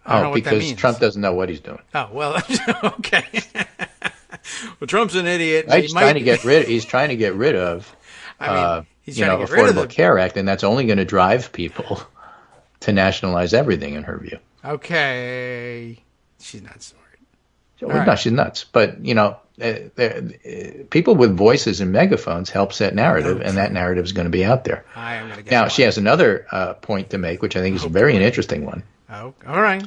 I don't know what that means. Trump doesn't know what he's doing. Oh, well, okay. Well, Trump's an idiot. Right? He's trying to get rid of Affordable Care Act, and that's only going to drive people to nationalize everything, in her view. Okay. She's nuts. No, she's nuts. But, people with voices and megaphones help set narrative, and that narrative is going to be out there. Now, she has another point to make, which I think is a very interesting one. Oh, all right.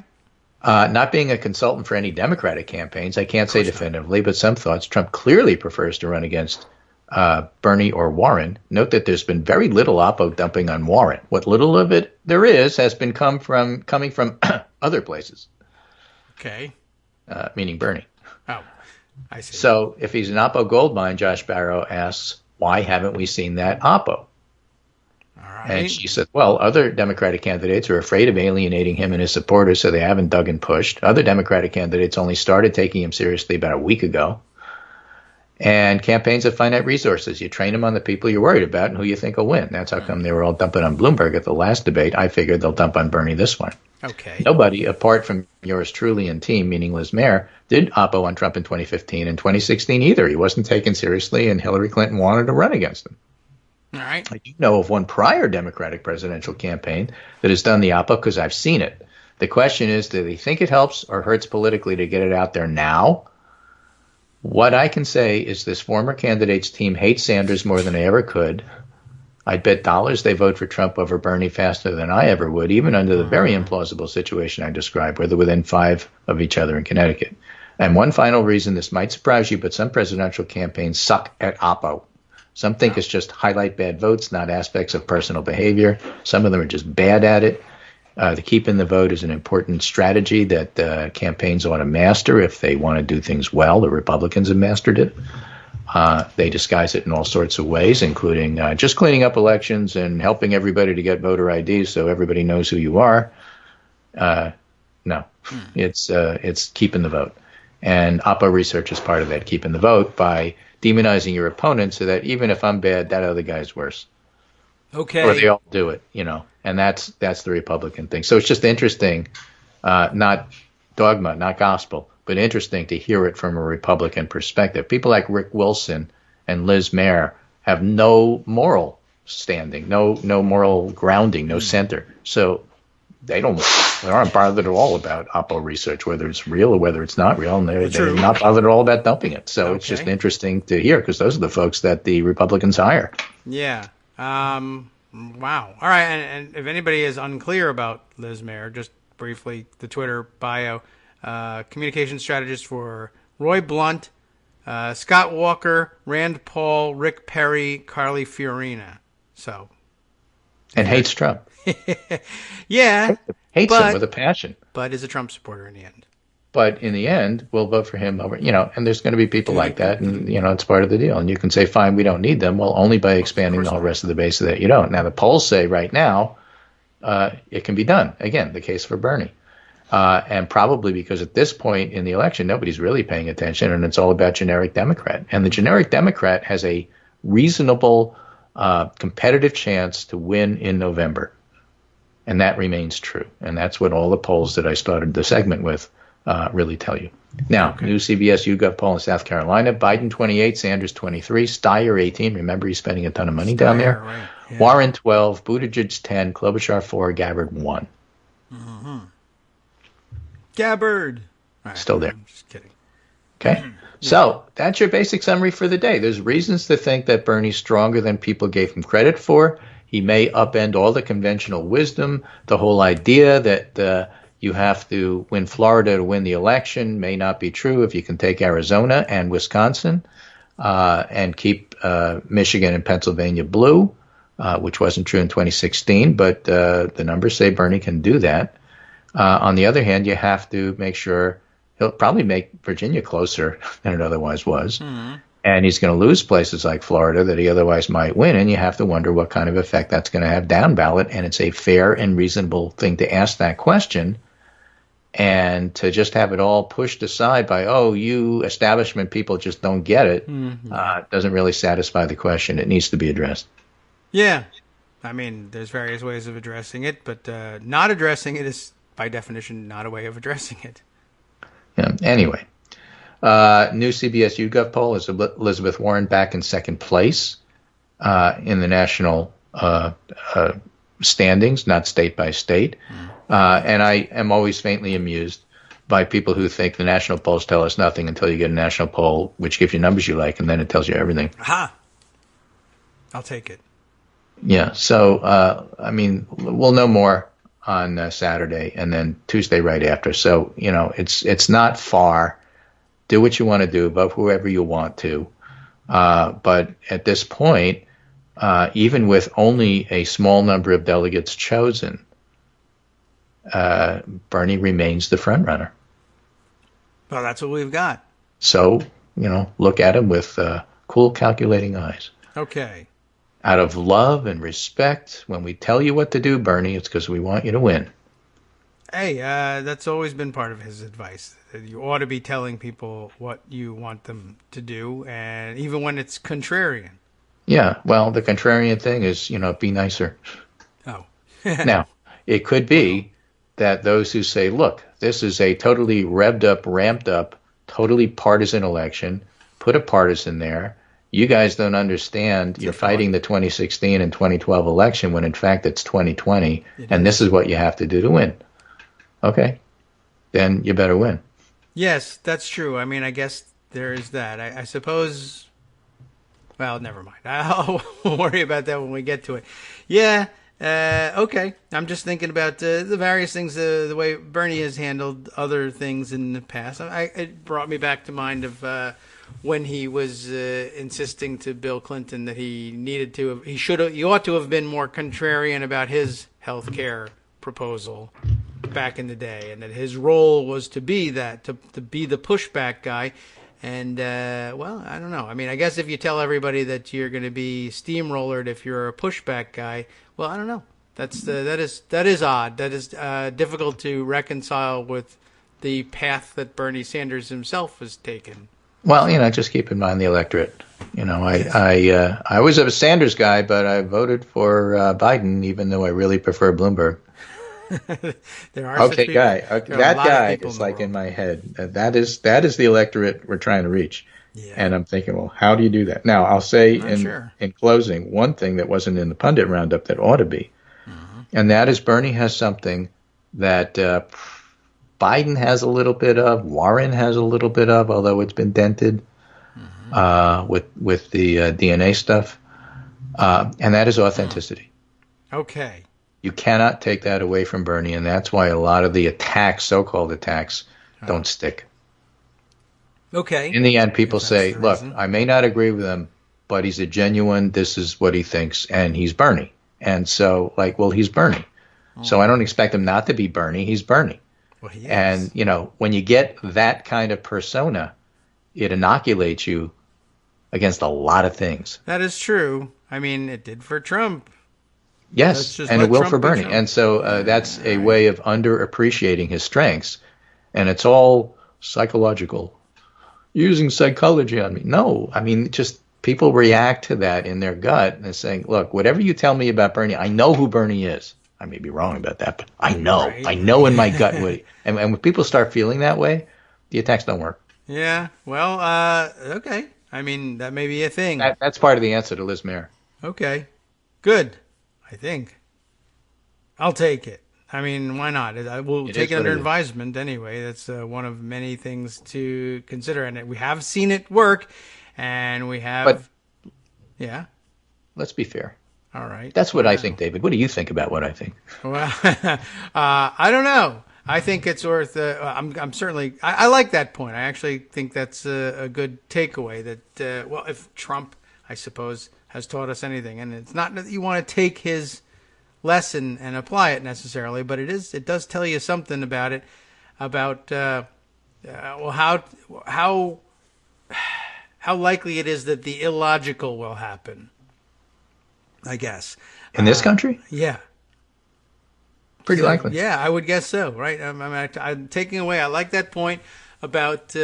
Not being a consultant for any Democratic campaigns, I can't say definitively, but some thoughts. Trump clearly prefers to run against Bernie or Warren. Note that there's been very little oppo dumping on Warren. What little of it there is has been coming from other places. Okay. Meaning Bernie. Oh, I see. So if he's an oppo gold mine, Josh Barrow asks, why haven't we seen that oppo? All right. And she said, well, other Democratic candidates are afraid of alienating him and his supporters, so they haven't dug and pushed. Other Democratic candidates only started taking him seriously about a week ago. And campaigns have finite resources. You train them on the people you're worried about and who you think will win. That's how come they were all dumping on Bloomberg at the last debate. I figured they'll dump on Bernie this one. Okay. Nobody, apart from yours truly and team, meaning Liz Mayer, did oppo on Trump in 2015 and 2016 either. He wasn't taken seriously, and Hillary Clinton wanted to run against him. All right. I do know of one prior Democratic presidential campaign that has done the oppo because I've seen it. The question is, do they think it helps or hurts politically to get it out there now? What I can say is this former candidate's team hates Sanders more than they ever could. I'd bet dollars they vote for Trump over Bernie faster than I ever would, even under the very implausible situation I described, where they're within 5 of each other in Connecticut. And one final reason, this might surprise you, but some presidential campaigns suck at oppo. Some think it's just highlight bad votes, not aspects of personal behavior. Some of them are just bad at it. The keep in the vote is an important strategy that campaigns ought to master if they want to do things well. The Republicans have mastered it. They disguise it in all sorts of ways, including just cleaning up elections and helping everybody to get voter IDs so everybody knows who you are. No, it's keeping the vote. And oppo research is part of that, keeping the vote, by demonizing your opponent so that even if I'm bad, that other guy's worse. Okay. Or they all do it, and that's the Republican thing. So it's just interesting, not dogma, not gospel, but interesting to hear it from a Republican perspective. People like Rick Wilson and Liz Mayer have no moral standing, no moral grounding, no center. So they aren't bothered at all about oppo research, whether it's real or whether it's not real, and they're not bothered at all about dumping it. So It's just interesting to hear, because those are the folks that the Republicans hire. Yeah. Wow. All right. And if anybody is unclear about Liz Mayer, just briefly, the Twitter bio, communication strategist for Roy Blunt, Scott Walker, Rand Paul, Rick Perry, Carly Fiorina. So. And hates Trump. Yeah. Hates him with a passion. But is a Trump supporter in the end. But in the end, we'll vote for him over, and there's going to be people like that, and, it's part of the deal. And you can say, fine, we don't need them. Well, only by expanding the whole rest of the base of that you don't. Now, the polls say right now it can be done. Again, the case for Bernie. And probably because at this point in the election, nobody's really paying attention, and it's all about generic Democrat. And the generic Democrat has a reasonable competitive chance to win in November. And that remains true. And that's what all the polls that I started the segment with really tell you. Now, new CBS YouGov poll in South Carolina: Biden 28, Sanders 23, Steyer 18. Remember, he's spending a ton of money down there. Right. Yeah. Warren 12, Buttigieg 10, Klobuchar 4, Gabbard 1. Mm-hmm. Gabbard. Right, still there. I'm just kidding. Okay. So that's your basic summary for the day. There's reasons to think that Bernie's stronger than people gave him credit for. He may upend all the conventional wisdom. The whole idea that you have to win Florida to win the election may not be true if you can take Arizona and Wisconsin and keep Michigan and Pennsylvania blue, which wasn't true in 2016, but the numbers say Bernie can do that. On the other hand, you have to make sure he'll probably make Virginia closer than it otherwise was. Mm-hmm. And he's going to lose places like Florida that he otherwise might win, and you have to wonder what kind of effect that's going to have down ballot. And it's a fair and reasonable thing to ask that question, and to just have it all pushed aside by, you establishment people just don't get it, doesn't really satisfy the question. It needs to be addressed. Yeah. I mean, there's various ways of addressing it, but not addressing it is, by definition, not a way of addressing it. Yeah. Anyway. New CBS YouGov poll is Elizabeth Warren back in second place in the national standings, not state by state. And I am always faintly amused by people who think the national polls tell us nothing until you get a national poll, which gives you numbers you like, and then it tells you everything. Aha! I'll take it. Yeah. So, we'll know more on Saturday and then Tuesday right after. So, it's not far. Do what you want to do, vote whoever you want to. But at this point, even with only a small number of delegates chosen, Bernie remains the front runner. Well, that's what we've got. So, look at him with cool, calculating eyes. Okay. out of love and respect, when we tell you what to do, Bernie, it's because we want you to win. Hey, that's always been part of his advice. You ought to be telling people what you want them to do, and even when it's contrarian. Yeah, well, the contrarian thing is, be nicer. Oh. Now, it could be that those who say, look, this is a totally revved up, ramped up, totally partisan election, put a partisan there. You guys don't understand. You're fighting the 2016 and 2012 election when, in fact, it's 2020, and this is what you have to do to win. Okay, then you better win. Yes, that's true. I mean, I guess there is that. I suppose, well, never mind. I'll worry about that when we get to it. Yeah, okay. I'm just thinking about the various things, the way Bernie has handled other things in the past. It brought me back to mind of when he was insisting to Bill Clinton that he ought to have been more contrarian about his health care proposal back in the day, and that his role was to be that, to be the pushback guy. And well, I don't know. I mean, I guess if you tell everybody that you're going to be steamrollered if you're a pushback guy, well, I don't know. That is odd. That is difficult to reconcile with the path that Bernie Sanders himself has taken. Well, just keep in mind the electorate. I was a Sanders guy, but I voted for Biden, even though I really prefer Bloomberg. There are okay, guy. That guy is like in my head. That is the electorate we're trying to reach. Yeah. And I'm thinking, well, how do you do that? Now, I'll say in closing, one thing that wasn't in the pundit roundup that ought to be, and that is Bernie has something that Biden has a little bit of, Warren has a little bit of, although it's been dented with the DNA stuff, and that is authenticity. Okay. You cannot take that away from Bernie, and that's why a lot of the attacks, so-called attacks, don't stick. Okay. In the end, people say, look, I may not agree with him, but he's a genuine, this is what he thinks, and he's Bernie. And so, well, he's Bernie. So I don't expect him not to be Bernie. He's Bernie. Well, he is. And, when you get that kind of persona, it inoculates you against a lot of things. That is true. I mean, it did for Trump. Yes, and it will for Bernie. And so that's a way of underappreciating his strengths. And it's all psychological. Using psychology on me. No, I mean, just people react to that in their gut and saying, look, whatever you tell me about Bernie, I know who Bernie is. I may be wrong about that, but I know. Right. I know in my gut. And when people start feeling that way, the attacks don't work. Yeah, well, okay. I mean, that may be a thing. That's part of the answer to Liz Mayer. Okay, good. I think I'll take it. I mean, why not? We'll take it under advisement anyway. That's one of many things to consider, and we have seen it work, and we have. But, yeah. Let's be fair. All right. That's what I think, David. What do you think about what I think? Well, I don't know. I think it's worth. I'm certainly. I like that point. I actually think that's a good takeaway. That well, if Trump, I suppose, has taught us anything, and it's not that you want to take his lesson and apply it necessarily, but it does tell you something about it, about well, how likely it is that the illogical will happen, I guess. In this country? Yeah. Pretty likely. Yeah, I would guess so, right? I'm taking away, I like that point about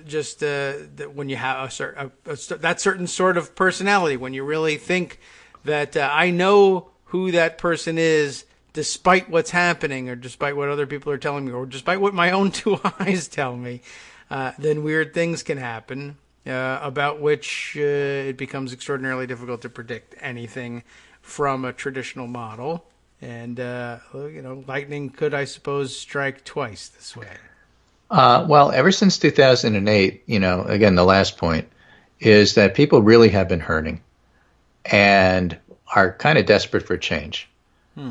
just that when you have that certain sort of personality, when you really think that I know who that person is despite what's happening or despite what other people are telling me or despite what my own two eyes tell me, then weird things can happen about which it becomes extraordinarily difficult to predict anything from a traditional model. And, lightning could, I suppose, strike twice this way. Well, ever since 2008, again, the last point is that people really have been hurting and are kind of desperate for change.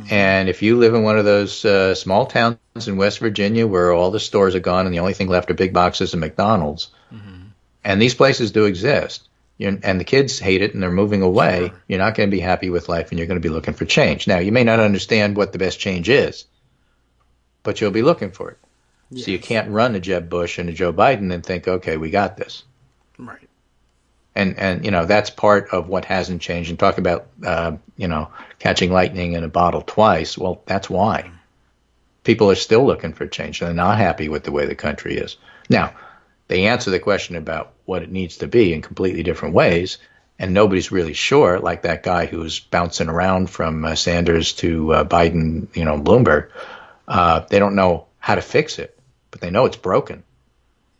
And if you live in one of those small towns in West Virginia where all the stores are gone and the only thing left are big boxes of McDonald's, and these places do exist, and the kids hate it and they're moving away, you're not going to be happy with life and you're going to be looking for change. Now, you may not understand what the best change is, but you'll be looking for it. Yes. So you can't run a Jeb Bush and a Joe Biden and think, okay, we got this. Right. And that's part of what hasn't changed. And talk about, catching lightning in a bottle twice. Well, that's why. People are still looking for change. They're not happy with the way the country is. Now, they answer the question about what it needs to be in completely different ways, and nobody's really sure, like that guy who's bouncing around from Sanders to Biden, Bloomberg. They don't know how to fix it, but they know it's broken.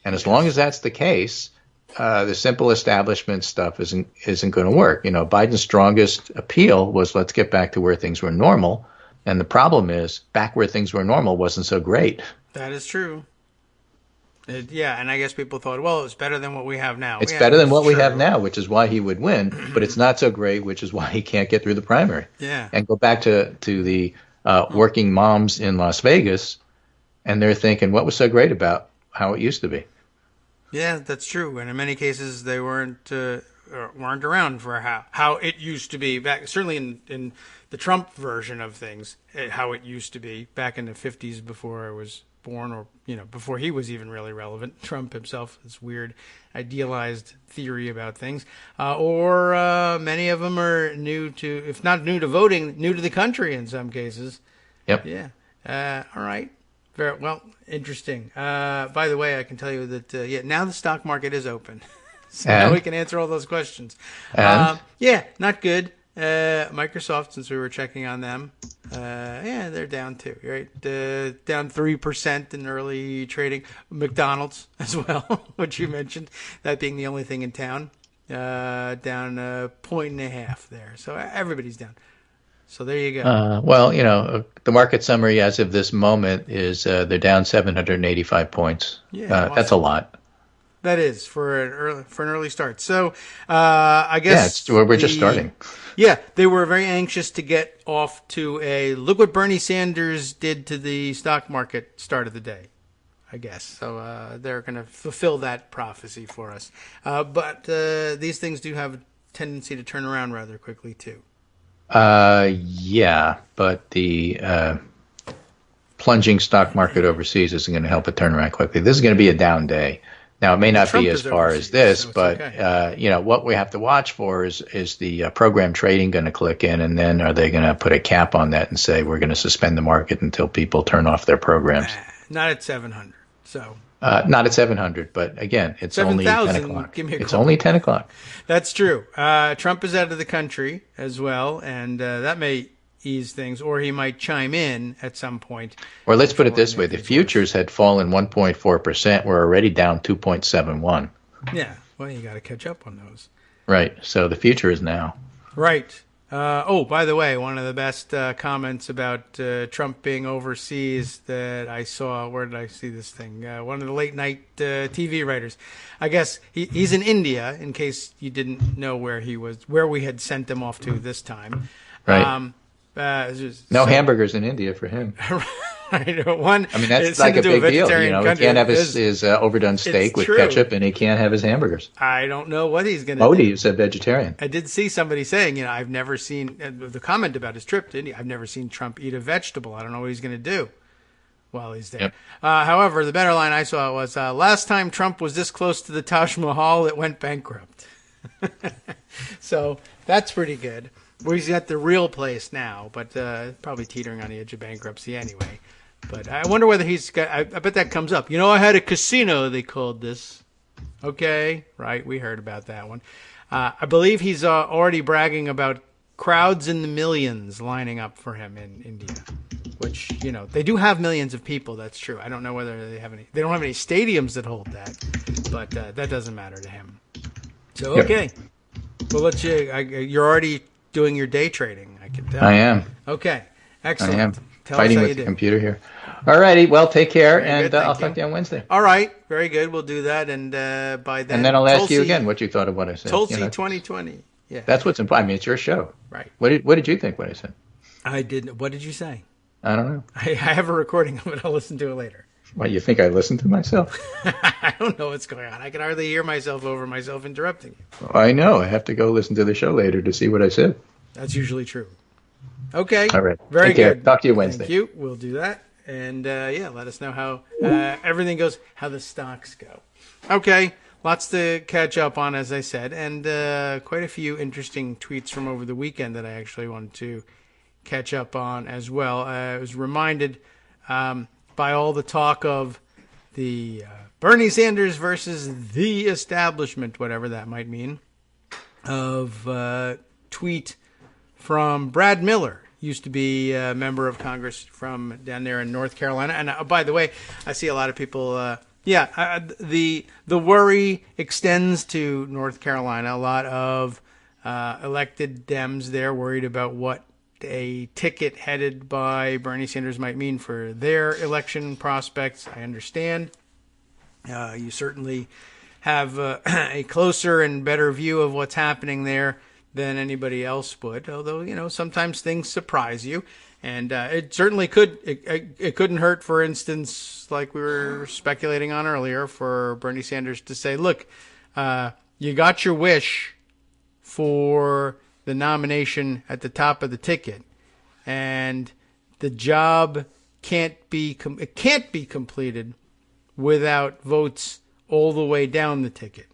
And as long as that's the case, the simple establishment stuff isn't going to work. Biden's strongest appeal was let's get back to where things were normal. And the problem is back where things were normal wasn't so great. That is true. And I guess people thought, well, it's better than what we have now. It's better than what we have now, which is why he would win. But it's not so great, which is why he can't get through the primary. Yeah. And go back to the working moms in Las Vegas, and they're thinking, what was so great about how it used to be? Yeah, that's true. And in many cases, they weren't around for how it used to be back. Certainly in the Trump version of things, how it used to be back in the 50s before I was born, or before he was even really relevant. Trump himself, this weird idealized theory about things, or many of them are new to, if not new to voting, new to the country in some cases. Yep. Yeah. All right. Very well. Interesting. By the way, I can tell you that now the stock market is open, so now we can answer all those questions. Not good. Microsoft, since we were checking on them, they're down too, right? Down 3% in early trading. McDonald's as well, which you mentioned, that being the only thing in town, down 1.5 there. So everybody's down. So there you go. The market summary as of this moment is they're down 785 points. Yeah, that's a lot. That is for an early start. So I guess we're just starting. Yeah, they were very anxious to get off to a look what Bernie Sanders did to the stock market start of the day, I guess. So they're going to fulfill that prophecy for us. But these things do have a tendency to turn around rather quickly too. But the plunging stock market overseas isn't going to help it turn around quickly. This is going to be a down day. Now, it may not be as far as this, but okay. What we have to watch for is the program trading going to click in, and then are they going to put a cap on that and say we're going to suspend the market until people turn off their programs? Not at 700. So not at 700, but again, it's 7, only 10 o'clock. It's only 10 o'clock. That's true. Trump is out of the country as well, and that may ease things, or he might chime in at some point. Or let's put it this way. The futures had fallen 1.4%. We're already down 2.71. Yeah. Well, you got to catch up on those. Right. So the future is now. Right. By the way, one of the best comments about Trump being overseas that I saw, where did I see this thing? One of the late night TV writers. I guess he's in India, in case you didn't know where he was, where we had sent him off to this time. Right. No hamburgers in India for him. Right. That's like a big deal. He can't have his overdone steak with ketchup, and he can't have his hamburgers. I don't know what he's going to do. Modi is a vegetarian. I did see somebody saying, I've never seen, the comment about his trip to India, I've never seen Trump eat a vegetable. I don't know what he's going to do while he's there. Yep. However, the better line I saw was, last time Trump was this close to the Taj Mahal, it went bankrupt. So that's pretty good. Well, he's at the real place now, but probably teetering on the edge of bankruptcy anyway. But I wonder whether he's got, I bet that comes up. I had a casino, they called this. Okay, right, we heard about that one. I believe he's already bragging about crowds in the millions lining up for him in India, which, they do have millions of people, that's true. I don't know whether they don't have any stadiums that hold that, but that doesn't matter to him. So, okay. Yep. Well, let's you're already doing your day trading, I can tell. I am. Okay. Excellent. I am. Fighting with the computer here. All righty. Well, take care, and I'll talk to you on Wednesday. All right. Very good. We'll do that, and by then. And then I'll ask you again what you thought of what I said. Tulsi 2020. Yeah. That's what's important. It's your show. Right. What did you think what I said? I didn't. What did you say? I don't know. I have a recording of it. I'll listen to it later. What, you think I listened to myself? I don't know what's going on. I can hardly hear myself over myself interrupting you. I know. I have to go listen to the show later to see what I said. That's usually true. Okay. All right. Very good. Talk to you Wednesday. Thank you. We'll do that. And let us know how everything goes, how the stocks go. Okay. lots to catch up on, as I said, and quite a few interesting tweets from over the weekend that I actually wanted to catch up on as well. I was reminded by all the talk of the Bernie Sanders versus the establishment, whatever that might mean, of tweet from Brad Miller, used to be a member of Congress from down there in North Carolina. And by the way, I see a lot of people, the worry extends to North Carolina. A lot of elected Dems there worried about what a ticket headed by Bernie Sanders might mean for their election prospects. I understand. You certainly have a closer and better view of what's happening there than anybody else would. Although, sometimes things surprise you. And it certainly could. It couldn't hurt, for instance, like we were speculating on earlier, for Bernie Sanders to say, look, you got your wish for the nomination at the top of the ticket, and the job can't be completed without votes all the way down the ticket.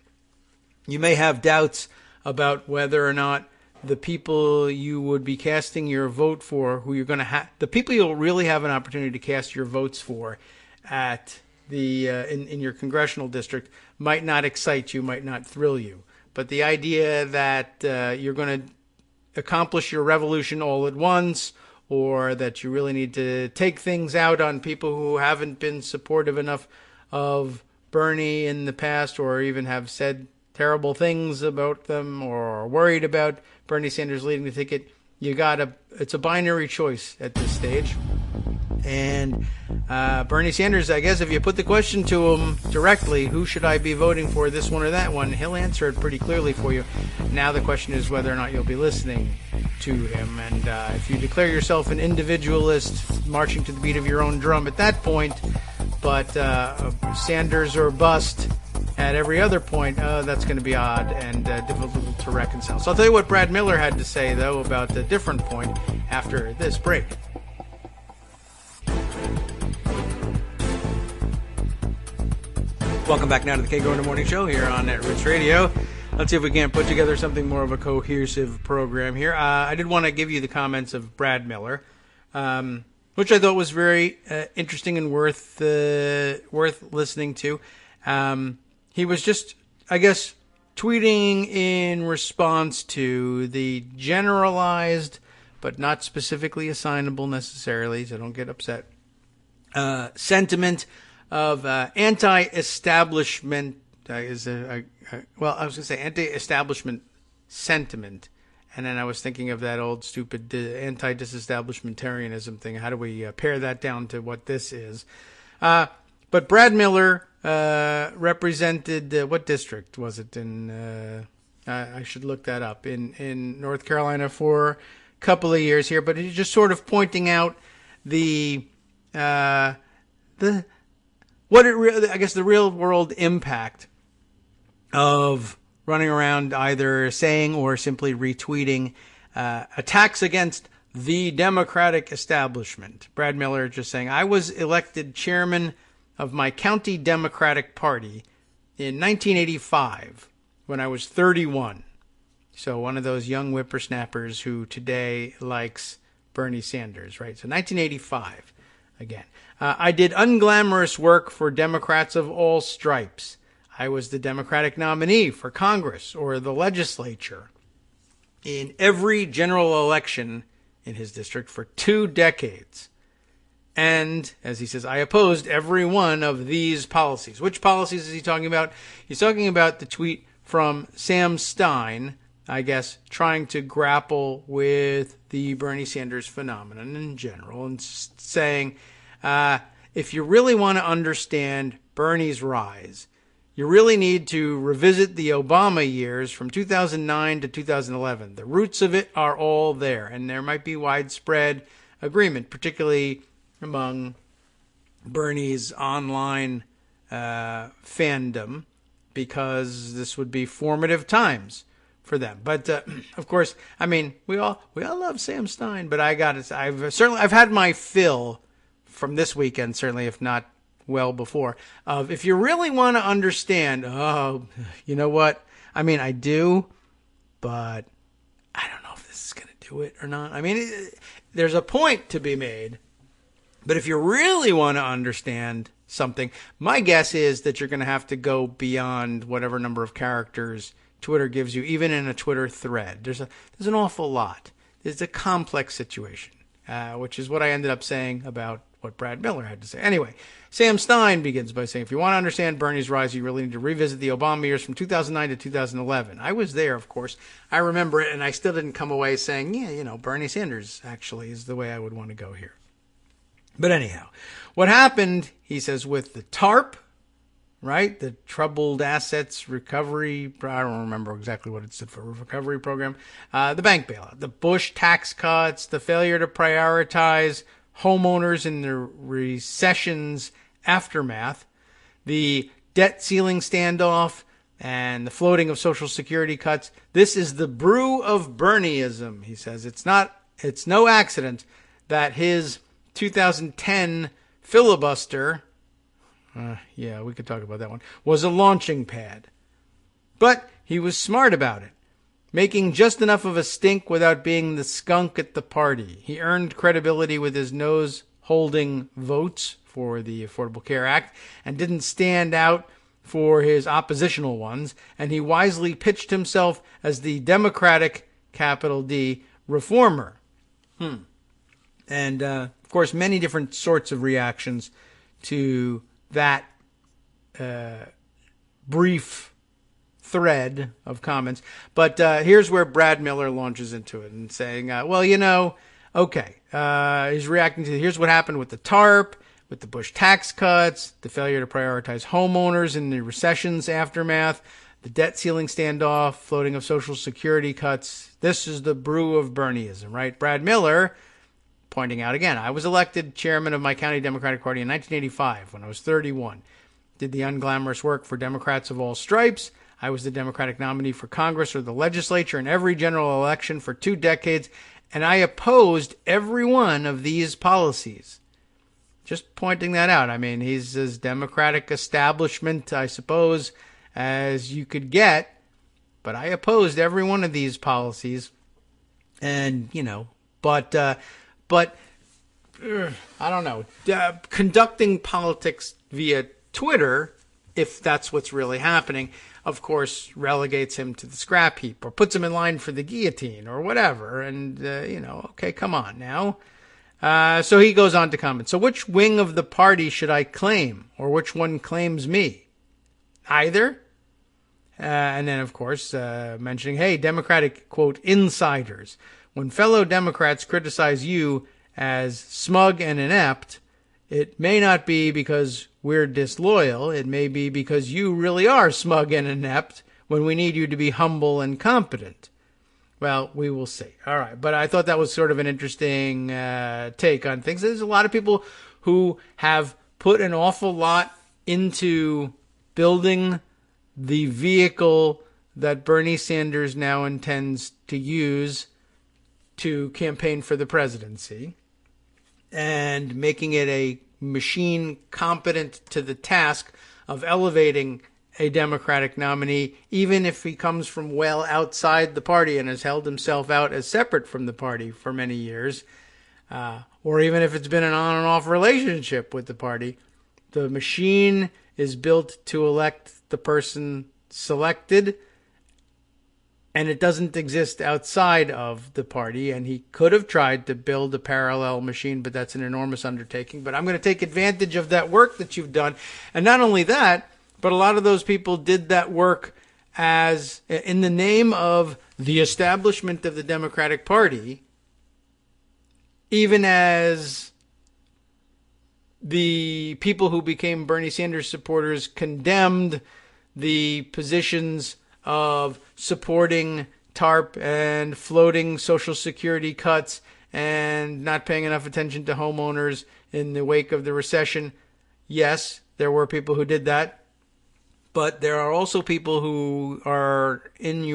You may have doubts about whether or not the people you would be casting your vote for, who you're going to have, the people you'll really have an opportunity to cast your votes for at the in your congressional district, might not excite you, might not thrill you. But the idea that you're going to accomplish your revolution all at once, or that you really need to take things out on people who haven't been supportive enough of Bernie in the past, or even have said terrible things about them, or are worried about Bernie Sanders leading the ticket, it's a binary choice at this stage. And Bernie Sanders, I guess if you put the question to him directly, who should I be voting for, this one or that one, he'll answer it pretty clearly for you. Now the question is whether or not you'll be listening to him. And if you declare yourself an individualist, marching to the beat of your own drum at that point, but Sanders or bust at every other point, that's going to be odd and difficult to reconcile. So I'll tell you what Brad Miller had to say, though, about the different point after this break. Welcome back now to the Kagro in the Morning Show here on Netroots Radio. Let's see if we can't put together something more of a cohesive program here. I did want to give you the comments of Brad Miller, which I thought was very interesting and worth listening to. He was just, I guess, tweeting in response to the generalized, but not specifically assignable necessarily, so don't get upset, sentiment of anti-establishment, anti-establishment sentiment. And then I was thinking of that old stupid anti-disestablishmentarianism thing. How do we pare that down to what this is? But Brad Miller represented, what district was it in? I should look that up. In North Carolina for a couple of years here. But he's just sort of pointing out the real world impact of running around either saying or simply retweeting attacks against the Democratic establishment. Brad Miller just saying, I was elected chairman of my county Democratic Party in 1985 when I was 31. So one of those young whippersnappers who today likes Bernie Sanders, right? So 1985 again. I did unglamorous work for Democrats of all stripes. I was the Democratic nominee for Congress or the legislature in every general election in his district for 2 decades. And, as he says, I opposed every one of these policies. Which policies is he talking about? He's talking about the tweet from Sam Stein, I guess, trying to grapple with the Bernie Sanders phenomenon in general and saying, if you really want to understand Bernie's rise, you really need to revisit the Obama years from 2009 to 2011. The roots of it are all there, and there might be widespread agreement, particularly among Bernie's online fandom, because this would be formative times for them. But of course, I mean, we all love Sam Stein, but I've had my fill from this weekend, certainly, if not well before, of if you really want to understand, oh, you know what? I mean, I do, but I don't know if this is going to do it or not. I mean, there's a point to be made, but if you really want to understand something, my guess is that you're going to have to go beyond whatever number of characters Twitter gives you, even in a Twitter thread. There's an awful lot. It's a complex situation, which is what I ended up saying about what Brad Miller had to say. Anyway, Sam Stein begins by saying, if you want to understand Bernie's rise, you really need to revisit the Obama years from 2009 to 2011. I was there, of course. I remember it, and I still didn't come away saying, yeah, you know, Bernie Sanders actually is the way I would want to go here. But anyhow, what happened, he says, with the TARP, right? The Troubled Assets Recovery, I don't remember exactly what it stood for, recovery program, the bank bailout, the Bush tax cuts, the failure to prioritize homeowners in the recession's aftermath, the debt ceiling standoff, and the floating of Social Security cuts. This is the brew of Bernieism, he says. It's no accident that his 2010 filibuster, yeah, we could talk about that one, was a launching pad. But he was smart about it, making just enough of a stink without being the skunk at the party. He earned credibility with his nose-holding votes for the Affordable Care Act and didn't stand out for his oppositional ones, and he wisely pitched himself as the Democratic, capital D, reformer. And, of course, many different sorts of reactions to that brief thread of comments. But here's where Brad Miller launches into it and saying, well, you know, okay, he's reacting to, here's what happened with the TARP, with the Bush tax cuts, the failure to prioritize homeowners in the recession's aftermath, the debt ceiling standoff, floating of Social Security cuts. This is the brew of Bernieism, right? Brad Miller pointing out again, I was elected chairman of my county Democratic Party in 1985 when I was 31. Did the unglamorous work for Democrats of all stripes. I was the Democratic nominee for Congress or the legislature in every general election for 2 decades, and I opposed every one of these policies. Just pointing that out. I mean, he's as Democratic establishment, I suppose, as you could get, but I opposed every one of these policies. And, you know, but I don't know, conducting politics via Twitter, if that's what's really happening, of course, relegates him to the scrap heap or puts him in line for the guillotine or whatever. And, you know, okay, come on now. So he goes on to comment. So which wing of the party should I claim, or which one claims me? Either. And then, of course, mentioning, hey, Democratic, quote, insiders. When fellow Democrats criticize you as smug and inept, it may not be because we're disloyal. It may be because you really are smug and inept when we need you to be humble and competent. Well, we will see. All right. But I thought that was sort of an interesting take on things. There's a lot of people who have put an awful lot into building the vehicle that Bernie Sanders now intends to use to campaign for the presidency and making it a machine competent to the task of elevating a Democratic nominee, even if he comes from well outside the party and has held himself out as separate from the party for many years, or even if it's been an on and off relationship with the party. The machine is built to elect the person selected, and it doesn't exist outside of the party. And he could have tried to build a parallel machine, but that's an enormous undertaking. But I'm going to take advantage of that work that you've done. And not only that, but a lot of those people did that work as in the name of the establishment of the Democratic Party, even as the people who became Bernie Sanders supporters condemned the positions of supporting TARP and floating Social Security cuts and not paying enough attention to homeowners in the wake of the recession. Yes, there were people who did that, but there are also people who are in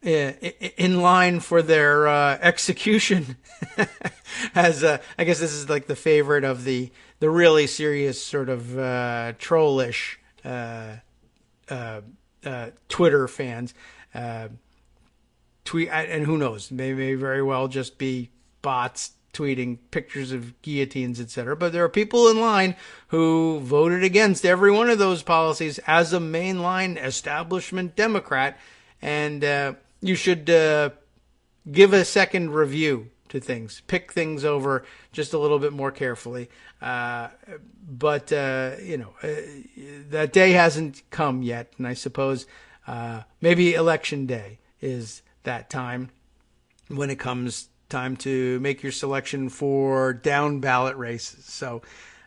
in line for their execution. As I guess this is like the favorite of the really serious sort of trollish Twitter fans. Tweet, and who knows, they may very well just be bots tweeting pictures of guillotines, etc. But there are people in line who voted against every one of those policies as a mainline establishment Democrat, and you should give a second review to things, pick things over just a little bit more carefully. But that day hasn't come yet, and I suppose maybe election day is that time when it comes time to make your selection for down ballot races. So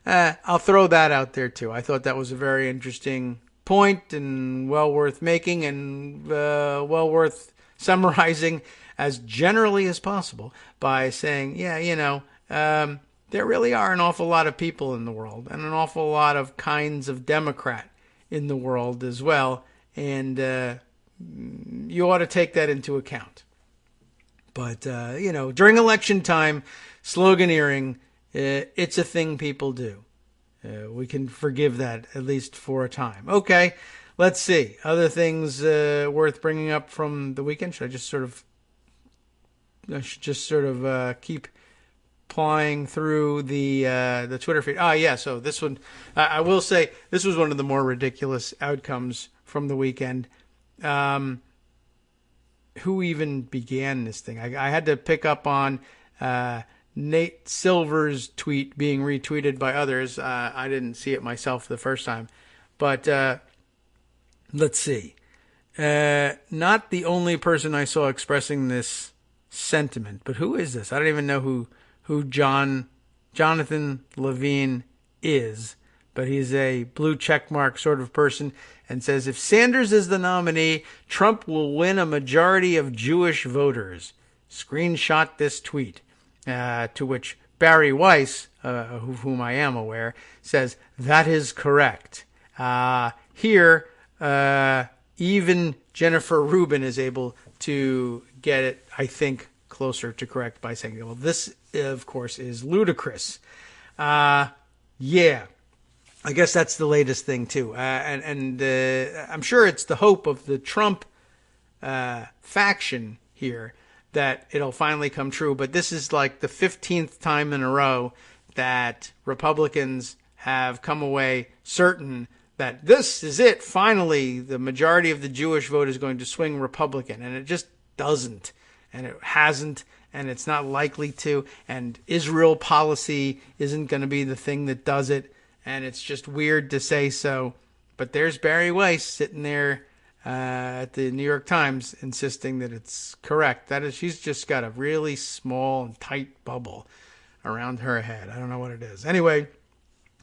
I'll throw that out there too. I thought that was a very interesting point and well worth making and well worth summarizing as generally as possible by saying, there really are an awful lot of people in the world and an awful lot of kinds of Democrat in the world as well. And you ought to take that into account. But, during election time, sloganeering, it's a thing people do. We can forgive that, at least for a time. Okay, let's see. Other things worth bringing up from the weekend. Should I just sort of keep plying through the Twitter feed? So this one, I will say, this was one of the more ridiculous outcomes from the weekend. Who even began this thing? I had to pick up on Nate Silver's tweet being retweeted by others. I didn't see it myself the first time. But let's see. Not the only person I saw expressing this sentiment, but who is this? I don't even know who Jonathan Levine is, but he's a blue checkmark sort of person, and says, if Sanders is the nominee, Trump will win a majority of Jewish voters. Screenshot this tweet. To which Barry Weiss, of whom I am aware, says, that is correct. Here, even Jennifer Rubin is able to get it, I think, closer to correct by saying, well, this, of course, is ludicrous. I guess that's the latest thing, too. And I'm sure it's the hope of the Trump faction here that it'll finally come true. But this is like the 15th time in a row that Republicans have come away certain that this is it. Finally, the majority of the Jewish vote is going to swing Republican. And it just doesn't. And it hasn't. And it's not likely to. And Israel policy isn't going to be the thing that does it. And it's just weird to say so. But there's Barry Weiss sitting there at the New York Times insisting that it's correct. That is, she's just got a really small and tight bubble around her head. I don't know what it is. Anyway,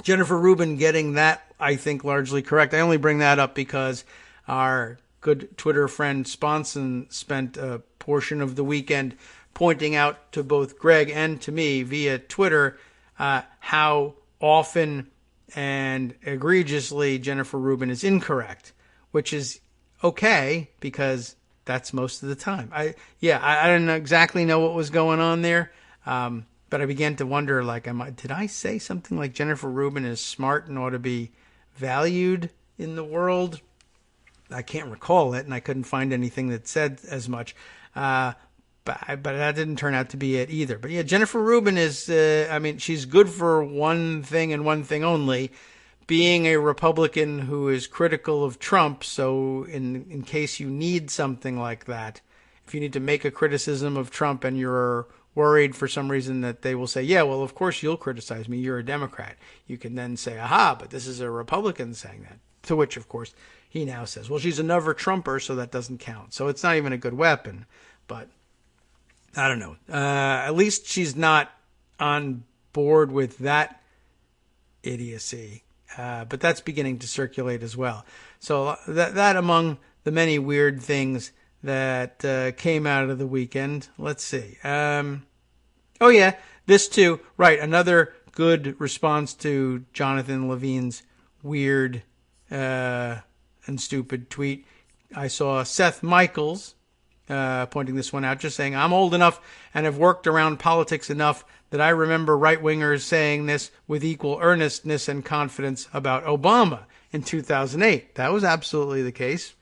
Jennifer Rubin getting that, I think, largely correct. I only bring that up because our good Twitter friend Sponson spent a portion of the weekend pointing out to both Greg and to me via Twitter how often and egregiously Jennifer Rubin is incorrect, which is okay because that's most of the time. I didn't exactly know what was going on there, but I began to wonder, did I say something like Jennifer Rubin is smart and ought to be valued in the world? I can't recall it, and I couldn't find anything that said as much. But that didn't turn out to be it either. But yeah, Jennifer Rubin is, she's good for one thing and one thing only, being a Republican who is critical of Trump. So in case you need something like that, if you need to make a criticism of Trump and you're worried for some reason that they will say, yeah, well, of course you'll criticize me. You're a Democrat. You can then say, aha, but this is a Republican saying that. To which, of course, he now says, well, she's another Trumper, so that doesn't count. So it's not even a good weapon. But I don't know. At least she's not on board with that idiocy. But that's beginning to circulate as well. So that among the many weird things that came out of the weekend. Let's see. This too. Right, another good response to Jonathan Levine's weird and stupid tweet. I saw Seth Michaels pointing this one out, just saying, I'm old enough and have worked around politics enough that I remember right-wingers saying this with equal earnestness and confidence about Obama in 2008. That was absolutely the case.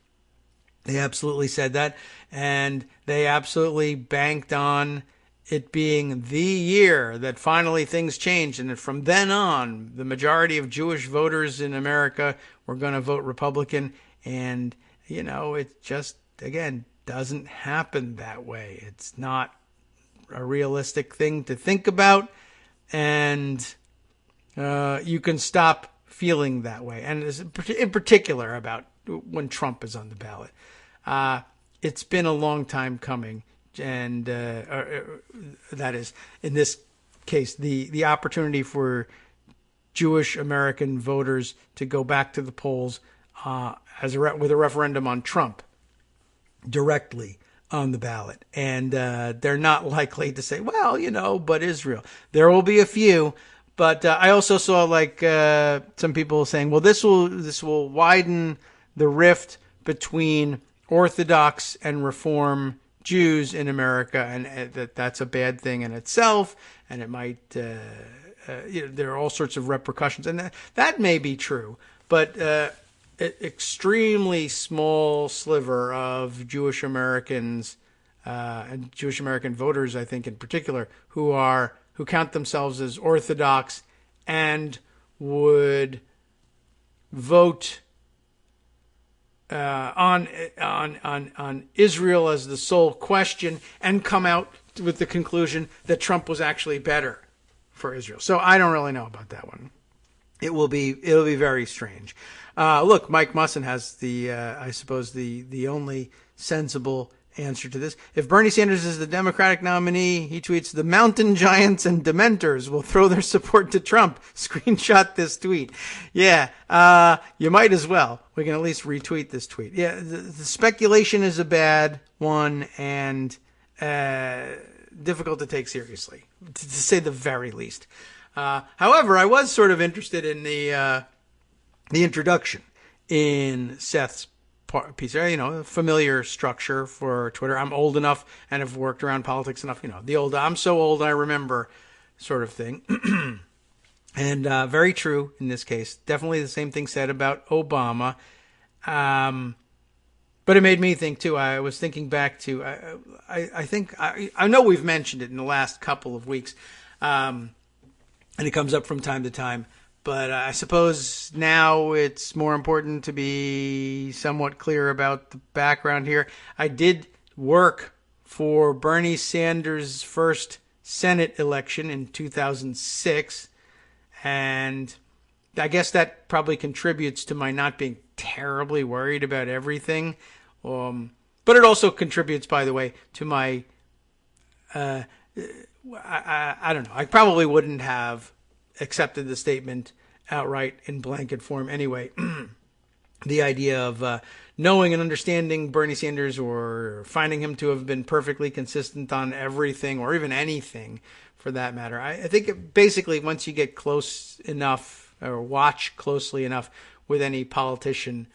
They absolutely said that, and they absolutely banked on it being the year that finally things changed, and that from then on, the majority of Jewish voters in America were going to vote Republican, and, it just, again, doesn't happen that way. It's not a realistic thing to think about, and you can stop feeling that way. And in particular about when Trump is on the ballot. It's been a long time coming, and that is, in this case, the opportunity for Jewish American voters to go back to the polls with a referendum on Trump directly on the ballot. And they're not likely to say, well, but Israel. There will be a few, but I also saw some people saying, well, this will widen the rift between Orthodox and Reform Jews in America, and that's a bad thing in itself, and it might there are all sorts of repercussions, and that may be true, but extremely small sliver of Jewish Americans and Jewish American voters, I think in particular, who count themselves as Orthodox and would vote on Israel as the sole question and come out with the conclusion that Trump was actually better for Israel. So I don't really know about that one. It'll be very strange. Look, Mike Musson has I suppose the only sensible answer to this. If Bernie Sanders is the Democratic nominee, he tweets, the mountain giants and dementors will throw their support to Trump. Screenshot this tweet. Yeah, you might as well. We can at least retweet this tweet. Yeah, the speculation is a bad one and difficult to take seriously, to say the very least. However, I was sort of interested in the introduction in Seth's piece there, familiar structure for Twitter. I'm old enough and have worked around politics enough, the old, I'm so old I remember sort of thing. And very true in this case. Definitely the same thing said about Obama. But it made me think too. I was thinking back to, I know we've mentioned it in the last couple of weeks, and it comes up from time to time. But I suppose now it's more important to be somewhat clear about the background here. I did work for Bernie Sanders' first Senate election in 2006, and I guess that probably contributes to my not being terribly worried about everything. But it also contributes, by the way, to my, I don't know, I probably wouldn't have accepted the statement outright in blanket form anyway. The idea of knowing and understanding Bernie Sanders or finding him to have been perfectly consistent on everything or even anything for that matter. I think basically once you get close enough or watch closely enough with any politician,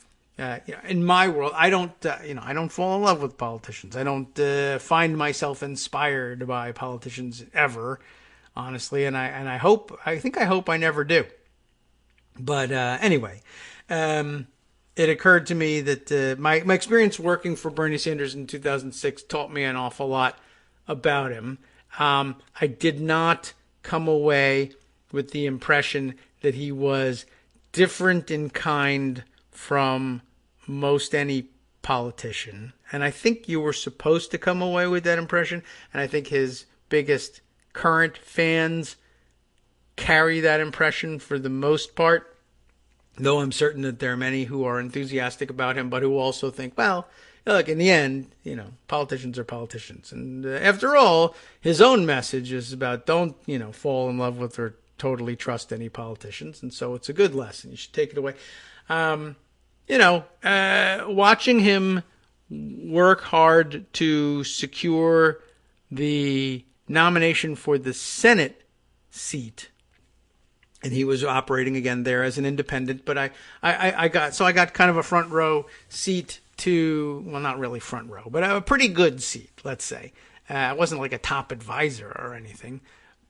in my world, I don't fall in love with politicians. I don't find myself inspired by politicians ever, honestly, and I hope I never do. But anyway, it occurred to me that my experience working for Bernie Sanders in 2006 taught me an awful lot about him. I did not come away with the impression that he was different in kind from most any politician. And I think you were supposed to come away with that impression. And I think his biggest current fans carry that impression for the most part, though I'm certain that there are many who are enthusiastic about him, but who also think, well, look, in the end, politicians are politicians. And after all, his own message is about don't, fall in love with or totally trust any politicians. And so it's a good lesson. You should take it away. Watching him work hard to secure the nomination for the Senate seat, and he was operating again there as an independent, but I got kind of a front row seat to, well, not really front row, but a pretty good seat, let's say. I wasn't like a top advisor or anything.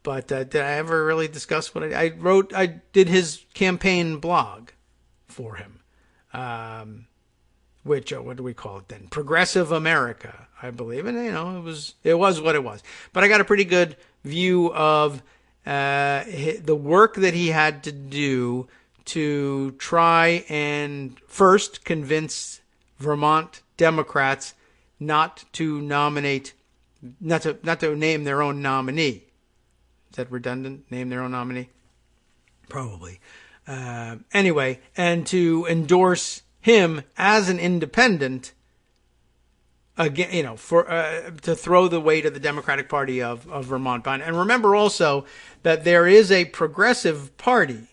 But did I ever really discuss what I wrote? I did his campaign blog for him, which, what do we call it then? Progressive America, I believe. And, it was what it was. But I got a pretty good view of the work that he had to do to try and first convince Vermont Democrats not to name their own nominee. Is that redundant? Name their own nominee? Probably. Anyway, and to endorse him as an independent, again, to throw the weight of the Democratic Party of Vermont behind. And remember also that there is a progressive party,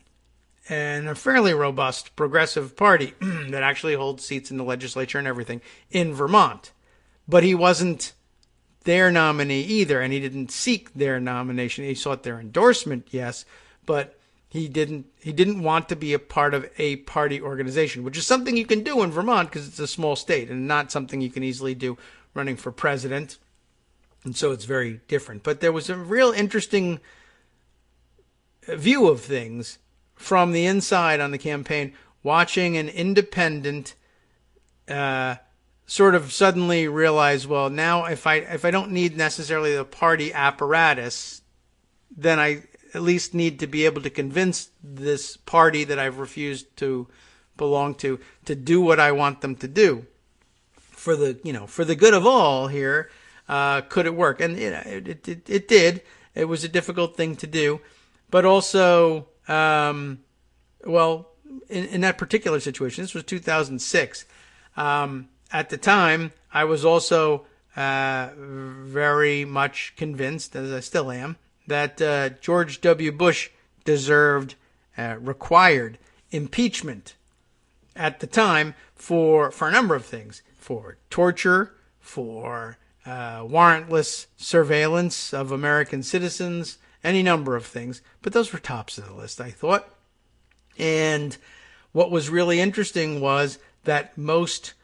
and a fairly robust progressive party that actually holds seats in the legislature and everything in Vermont. But he wasn't their nominee either, and he didn't seek their nomination. He sought their endorsement, yes, but he didn't want to be a part of a party organization, which is something you can do in Vermont because it's a small state and not something you can easily do running for president. And so it's very different. But there was a real interesting view of things from the inside on the campaign, watching an independent sort of suddenly realize, well, now if I don't need necessarily the party apparatus, then I at least need to be able to convince this party that I've refused to belong to do what I want them to do for the good of all here. Could it work? And it did. It was a difficult thing to do, but also, in that particular situation, this was 2006. At the time, I was also very much convinced, as I still am, that George W. Bush required impeachment at the time for a number of things, for torture, for warrantless surveillance of American citizens, any number of things. But those were tops of the list, I thought. And what was really interesting was that most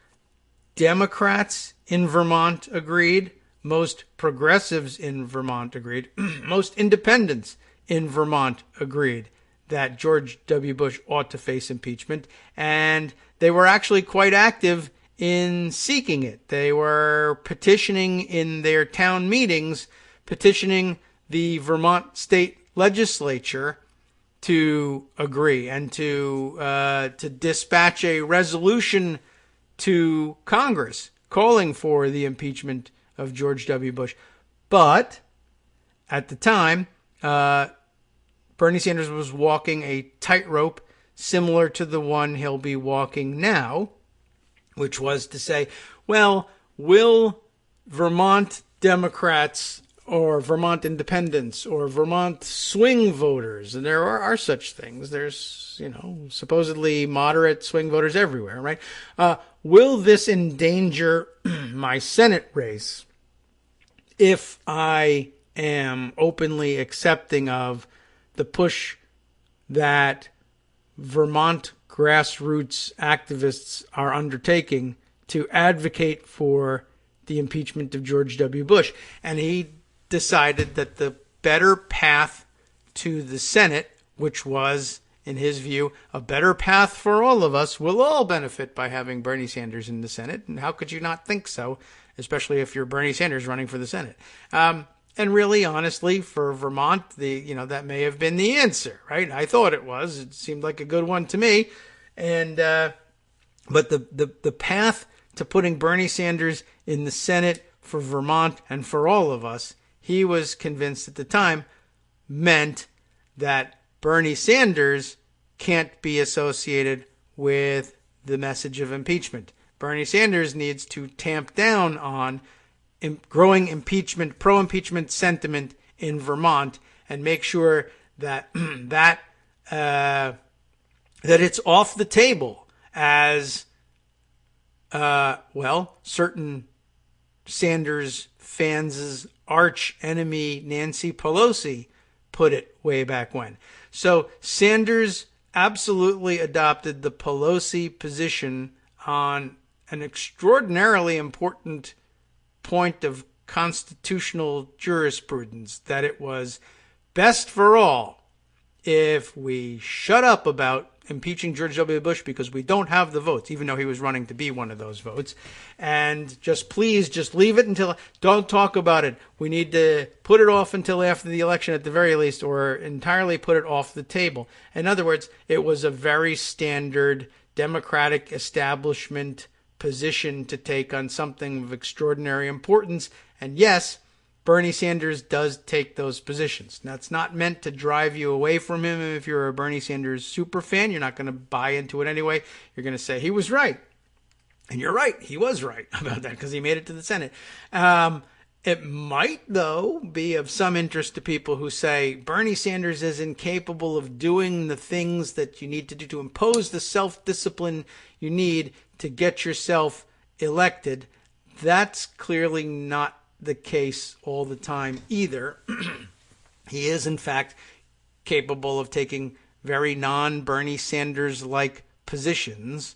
Democrats in Vermont agreed, most progressives in Vermont agreed, most independents in Vermont agreed that George W. Bush ought to face impeachment, and they were actually quite active in seeking it. They were petitioning in their town meetings, petitioning the Vermont state legislature to agree and to dispatch a resolution to Congress calling for the impeachment of George W. Bush. But at the time, Bernie Sanders was walking a tightrope similar to the one he'll be walking now, which was to say, well, will Vermont Democrats or Vermont independents or Vermont swing voters, and there are such things, there's, supposedly moderate swing voters everywhere, right? Will this endanger my Senate race if I am openly accepting of the push that Vermont grassroots activists are undertaking to advocate for the impeachment of George W. Bush? And he decided that the better path to the Senate, which was, in his view, a better path for all of us, will all benefit by having Bernie Sanders in the Senate. And how could you not think so, especially if you're Bernie Sanders running for the Senate? And really, honestly, for Vermont, that may have been the answer, right? I thought it was. It seemed like a good one to me. And but the path to putting Bernie Sanders in the Senate for Vermont and for all of us, he was convinced at the time, meant that Bernie Sanders can't be associated with the message of impeachment. Bernie Sanders needs to tamp down on growing pro-impeachment sentiment in Vermont and make sure that that it's off the table, as certain Sanders fans' arch enemy Nancy Pelosi put it way back when. So Sanders absolutely adopted the Pelosi position on an extraordinarily important point of constitutional jurisprudence, that it was best for all if we shut up about impeaching George W. Bush because we don't have the votes, even though he was running to be one of those votes. And just leave it until, don't talk about it. We need to put it off until after the election at the very least, or entirely put it off the table. In other words, it was a very standard Democratic establishment position to take on something of extraordinary importance. And yes, Bernie Sanders does take those positions. Now, it's not meant to drive you away from him. If you're a Bernie Sanders super fan, you're not going to buy into it anyway. You're going to say he was right. And you're right. He was right about that because he made it to the Senate. It might, though, be of some interest to people who say Bernie Sanders is incapable of doing the things that you need to do to impose the self-discipline you need to get yourself elected. That's clearly not the case all the time either. He is, in fact, capable of taking very non-Bernie Sanders-like positions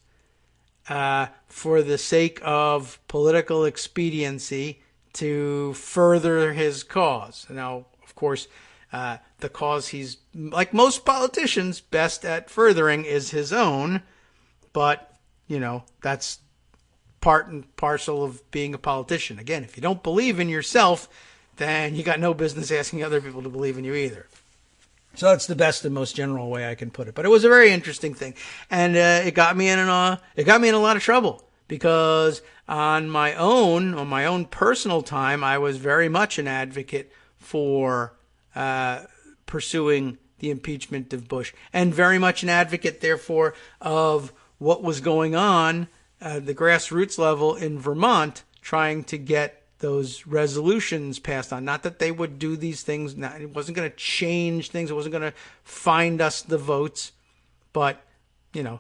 for the sake of political expediency to further his cause. Now, of course, the cause he's, like most politicians, best at furthering is his own, but, that's part and parcel of being a politician. Again, if you don't believe in yourself, then you got no business asking other people to believe in you either. So that's the best and most general way I can put it. But it was a very interesting thing, and it got me in a lot of trouble because on my own personal time, I was very much an advocate for pursuing the impeachment of Bush, and very much an advocate, therefore, of what was going on the grassroots level in Vermont, trying to get those resolutions passed on. Not that they would do these things. It wasn't going to change things. It wasn't going to find us the votes. But,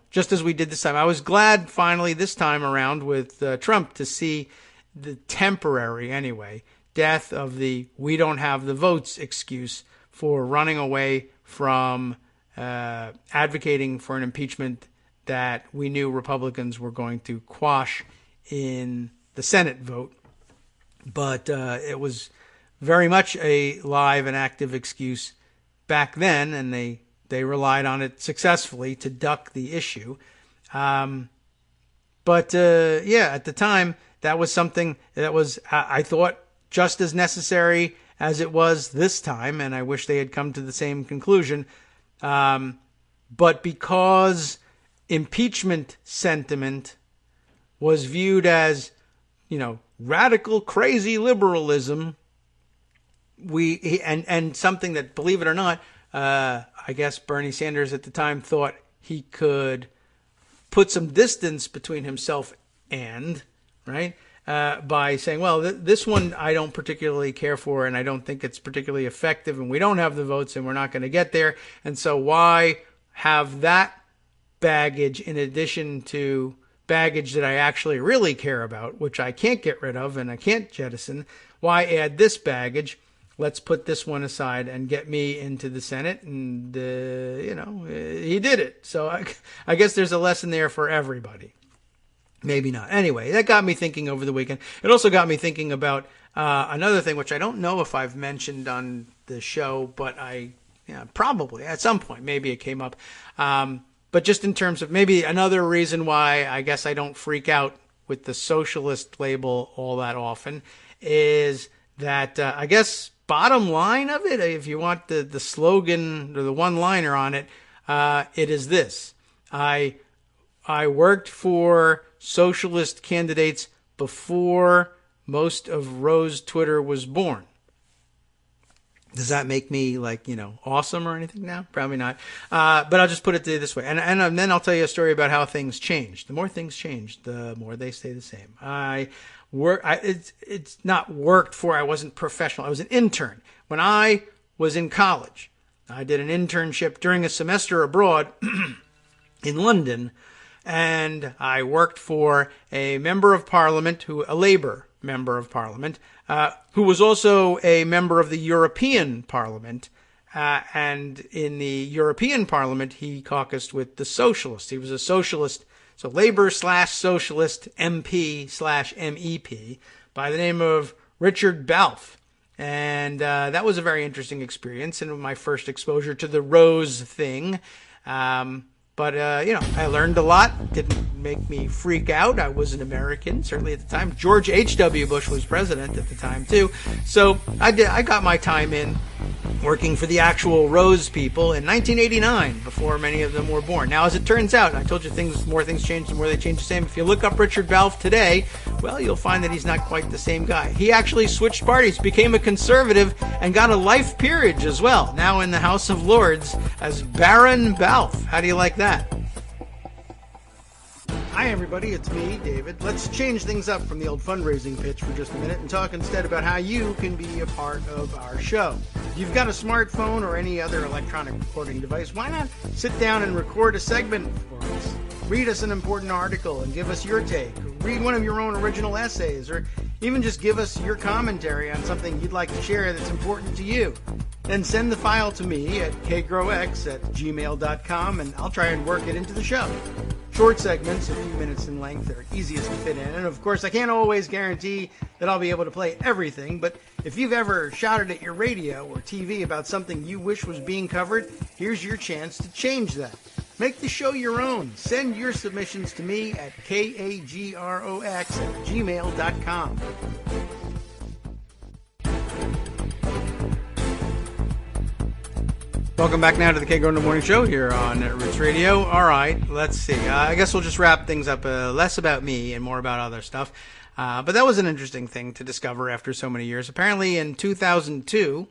just as we did this time, I was glad finally this time around with Trump to see the temporary, anyway, death of the "we don't have the votes" excuse for running away from advocating for an impeachment that we knew Republicans were going to quash in the Senate vote. But it was very much a live and active excuse back then, and they relied on it successfully to duck the issue. At the time, that was something that was, I thought, just as necessary as it was this time, and I wish they had come to the same conclusion. But because impeachment sentiment was viewed as, radical, crazy liberalism, and something that, believe it or not, I guess Bernie Sanders at the time thought he could put some distance between himself and, right, by saying, well, this one I don't particularly care for, and I don't think it's particularly effective, and we don't have the votes, and we're not going to get there, and so why have that baggage in addition to baggage that I actually really care about, which I can't get rid of and I can't jettison? Why add this baggage? Let's put this one aside and get me into the Senate. And, he did it. So I guess there's a lesson there for everybody. Maybe not. Anyway, that got me thinking over the weekend. It also got me thinking about another thing, which I don't know if I've mentioned on the show, but probably at some point, maybe it came up. But just in terms of maybe another reason why I guess I don't freak out with the socialist label all that often is that I guess bottom line of it, if you want the slogan or the one-liner on it, it is this. I worked for socialist candidates before most of Rose Twitter was born. Does that make me awesome or anything now? Probably not. But I'll just put it this way. And then I'll tell you a story about how things change. The more things change, the more they stay the same. It's not worked for, I wasn't professional. I was an intern. When I was in college, I did an internship during a semester abroad in London, and I worked for a member of parliament, a Labour member of parliament, who was also a member of the European Parliament. And in the European Parliament, he caucused with the socialists. He was a socialist So Labor/Socialist MP/MEP by the name of Richard Balfe. And that was a very interesting experience and my first exposure to the Rose thing. But I learned a lot. Didn't make me freak out. I was an American, certainly at the time. George H.W. Bush was president at the time, too. So I got my time in working for the actual Rose people in 1989, before many of them were born. Now, as it turns out, I told you more things change, the more they change the same. If you look up Richard Balfe today, well, you'll find that he's not quite the same guy. He actually switched parties, became a conservative, and got a life peerage as well. Now in the House of Lords as Baron Balfe. How do you like that? Hi everybody, it's me, David. Let's change things up from the old fundraising pitch for just a minute and talk instead about how you can be a part of our show. If you've got a smartphone or any other electronic recording device, why not sit down and record a segment for us? Read us an important article and give us your take. Read one of your own original essays, or even just give us your commentary on something you'd like to share that's important to you. Then send the file to me at kagrox@gmail.com and I'll try and work it into the show. Short segments, a few minutes in length, are easiest to fit in. And of course, I can't always guarantee that I'll be able to play everything, but if you've ever shouted at your radio or TV about something you wish was being covered, here's your chance to change that. Make the show your own. Send your submissions to me at kagrox@gmail.com. Welcome back now to the Kagro in the Morning Show here on Roots Radio. All right, let's see. I guess we'll just wrap things up less about me and more about other stuff. But that was an interesting thing to discover after so many years. Apparently in 2002,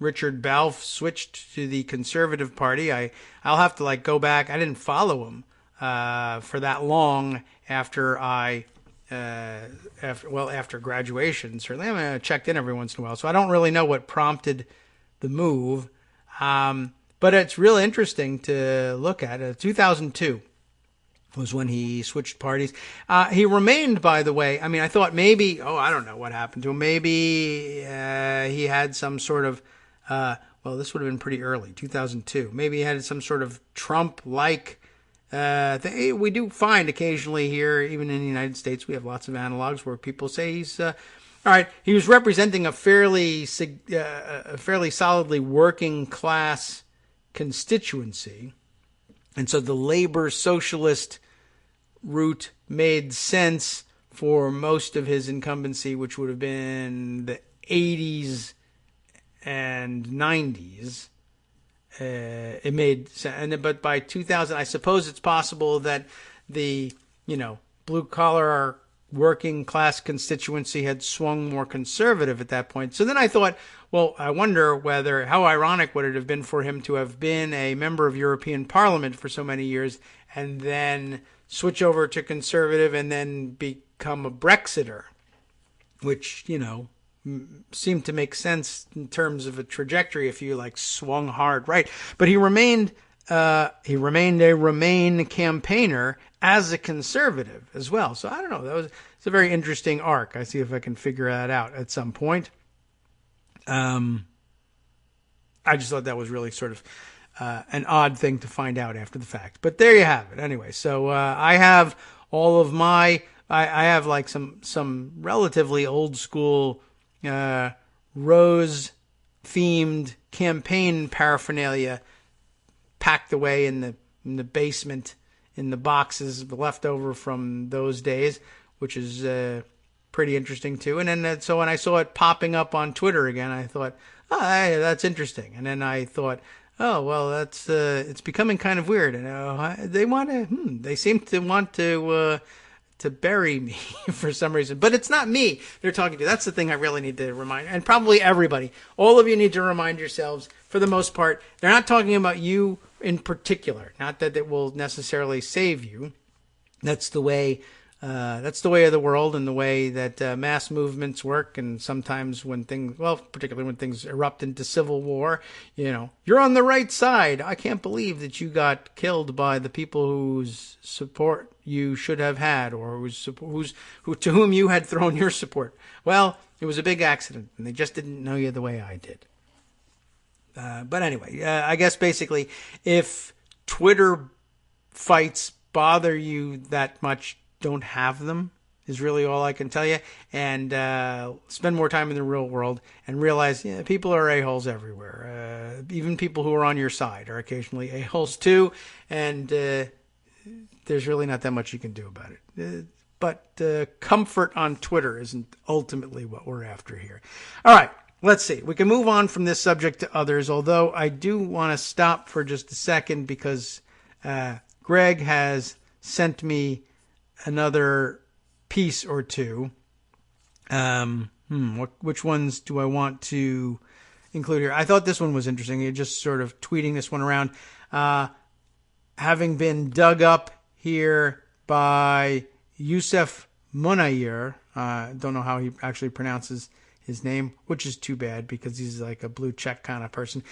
Richard Balfe switched to the Conservative Party. I'll have to go back. I didn't follow him for that long after after graduation. Certainly, I checked in every once in a while, so I don't really know what prompted the move. But it's real interesting to look at. 2002 was when he switched parties. He remained, by the way. I mean, I thought maybe, I don't know what happened to him. Maybe he had some sort of, this would have been pretty early, 2002. Maybe he had some sort of Trump-like thing. We do find occasionally here, even in the United States, we have lots of analogs where people say he's... All right, he was representing a fairly solidly working class constituency, and so the labor socialist route made sense for most of his incumbency, which would have been the 80s and 90s. It made sense, but by 2000, I suppose it's possible that the blue collar working class constituency had swung more conservative at that point. So then I thought, well, I wonder how ironic would it have been for him to have been a member of European Parliament for so many years and then switch over to conservative and then become a Brexiter, which, seemed to make sense in terms of a trajectory if you swung hard right. But he remained a Remain campaigner as a conservative as well. So I don't know. It's a very interesting arc. I see if I can figure that out at some point. I just thought that was really sort of an odd thing to find out after the fact. But there you have it. Anyway, so I have all of I have some relatively old school Rose themed campaign paraphernalia packed away in the basement in the boxes left over from those days, which is pretty interesting too. And then so when I saw it popping up on Twitter again, I thought, hey, that's interesting. And then I thought, oh well, that's it's becoming kind of weird. And they seem to want to bury me for some reason, but it's not me they're talking to. That's the thing I really need to remind, and probably everybody, all of you need to remind yourselves. For the most part, they're not talking about you in particular. Not that it will necessarily save you. That's the way of the world and the way that mass movements work. And sometimes particularly when things erupt into civil war, you're on the right side. I can't believe that you got killed by the people whose support you should have had, or to whom you had thrown your support. Well, it was a big accident, and they just didn't know you the way I did. But anyway, I guess basically, if Twitter fights bother you that much don't have them, is really all I can tell you. And spend more time in the real world and realize people are a-holes everywhere. Even people who are on your side are occasionally a-holes too. And there's really not that much you can do about it. But comfort on Twitter isn't ultimately what we're after here. All right, let's see. We can move on from this subject to others, although I do want to stop for just a second because Greg has sent me another piece or two. Which ones do I want to include here? I thought this one was interesting. You're just sort of tweeting this one around. Having been dug up here by Youssef Munayir, don't know how he actually pronounces his name, which is too bad because he's like a blue check kind of person.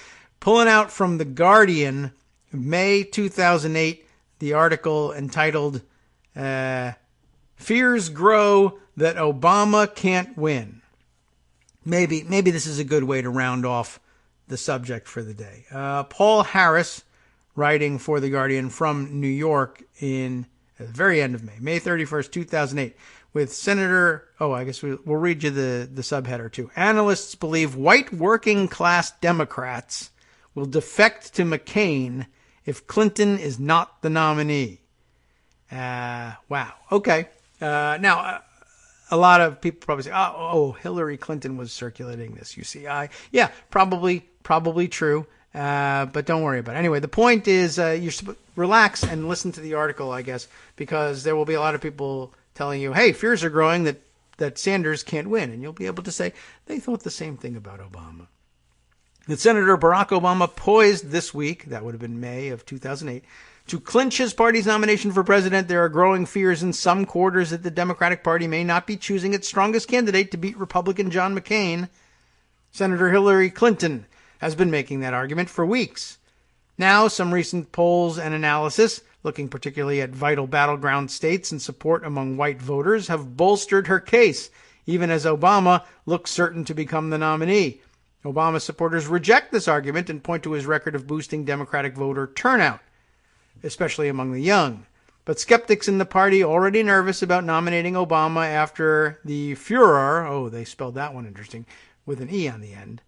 Pulling out from The Guardian, May 2008, the article entitled, Fears Grow That Obama Can't Win. Maybe this is a good way to round off the subject for the day. Paul Harris, writing for The Guardian from New York at the very end of May 31st, 2008, with Senator, I guess we'll read you the subheader too. Analysts believe white working class Democrats will defect to McCain if Clinton is not the nominee. Wow. Okay. Now, a lot of people probably say, Hillary Clinton was circulating this UCI. Yeah, probably true. But don't worry about it. Anyway, the point is relax and listen to the article, I guess, because there will be a lot of people telling you, hey, fears are growing that Sanders can't win. And you'll be able to say they thought the same thing about Obama. That Senator Barack Obama poised this week, that would have been May of 2008, to clinch his party's nomination for president. There are growing fears in some quarters that the Democratic Party may not be choosing its strongest candidate to beat Republican John McCain. Senator Hillary Clinton has been making that argument for weeks. Now, some recent polls and analysis, looking particularly at vital battleground states and support among white voters, have bolstered her case, even as Obama looks certain to become the nominee. Obama supporters reject this argument and point to his record of boosting Democratic voter turnout, especially among the young. But skeptics in the party already nervous about nominating Obama after the furor, they spelled that one interesting, with an E on the end,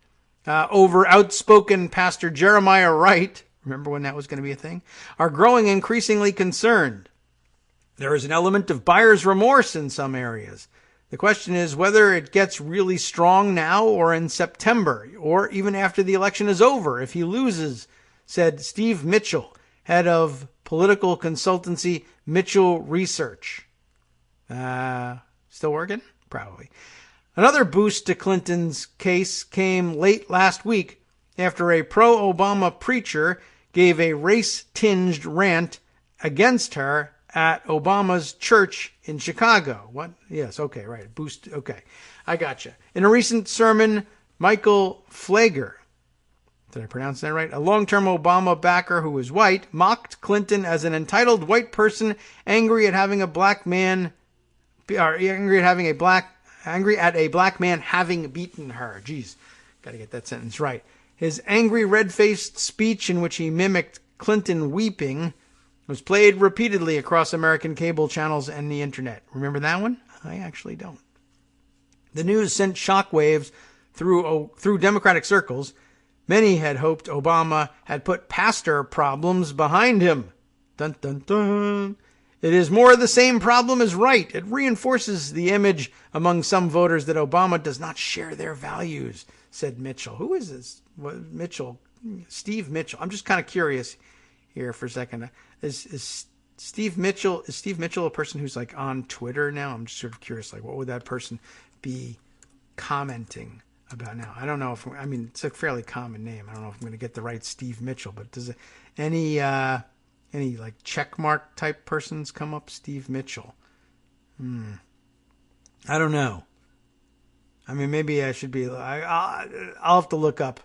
over outspoken Pastor Jeremiah Wright, remember when that was going to be a thing, are growing increasingly concerned. There is an element of buyer's remorse in some areas. The question is whether it gets really strong now or in September, or even after the election is over if he loses, said Steve Mitchell, head of political consultancy Mitchell Research. Still working? Probably. Another boost to Clinton's case came late last week after a pro-Obama preacher gave a race-tinged rant against her at Obama's church in Chicago. What? Yes, okay, right. Boost, okay. I gotcha. In a recent sermon, Michael Flager, did I pronounce that right? A long-term Obama backer who was white, mocked Clinton as an entitled white person angry at having a black man, angry at a black man having beaten her. Jeez, got to get that sentence right. His angry, red-faced speech in which he mimicked Clinton weeping was played repeatedly across American cable channels and the internet. Remember that one? I actually don't. The news sent shockwaves through Democratic circles. Many had hoped Obama had put pastor problems behind him. Dun, dun, dun. It is more of the same problem as right. It reinforces the image among some voters that Obama does not share their values, said Mitchell. Who is this? Mitchell? Steve Mitchell. I'm just kind of curious here for a second. Is Steve Mitchell a person who's like on Twitter now? I'm just sort of curious, like what would that person be commenting about now? I don't know it's a fairly common name. I don't know if I'm going to get the right Steve Mitchell, but does any like checkmark type persons come up? Steve Mitchell. I don't know. I mean, maybe I should be. I'll have to look up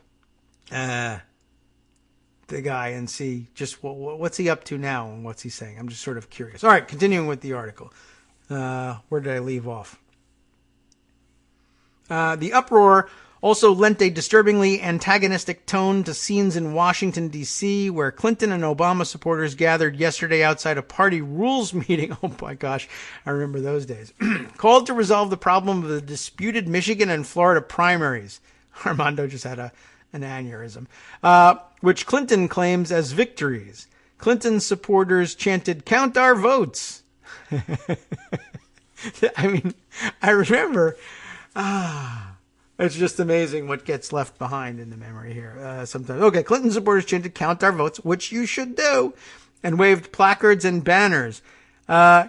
the guy and see just what's he up to now and what's he saying. I'm just sort of curious. All right, continuing with the article. Where did I leave off? The uproar also lent a disturbingly antagonistic tone to scenes in Washington, D.C., where Clinton and Obama supporters gathered yesterday outside a party rules meeting. Oh my gosh, I remember those days. Called to resolve the problem of the disputed Michigan and Florida primaries. Armando just had an aneurysm. Which Clinton claims as victories. Clinton's supporters chanted, "Count our votes." I mean, I remember... It's just amazing what gets left behind in the memory here sometimes. Okay, Clinton supporters chanted, "Count our votes," which you should do, and waved placards and banners.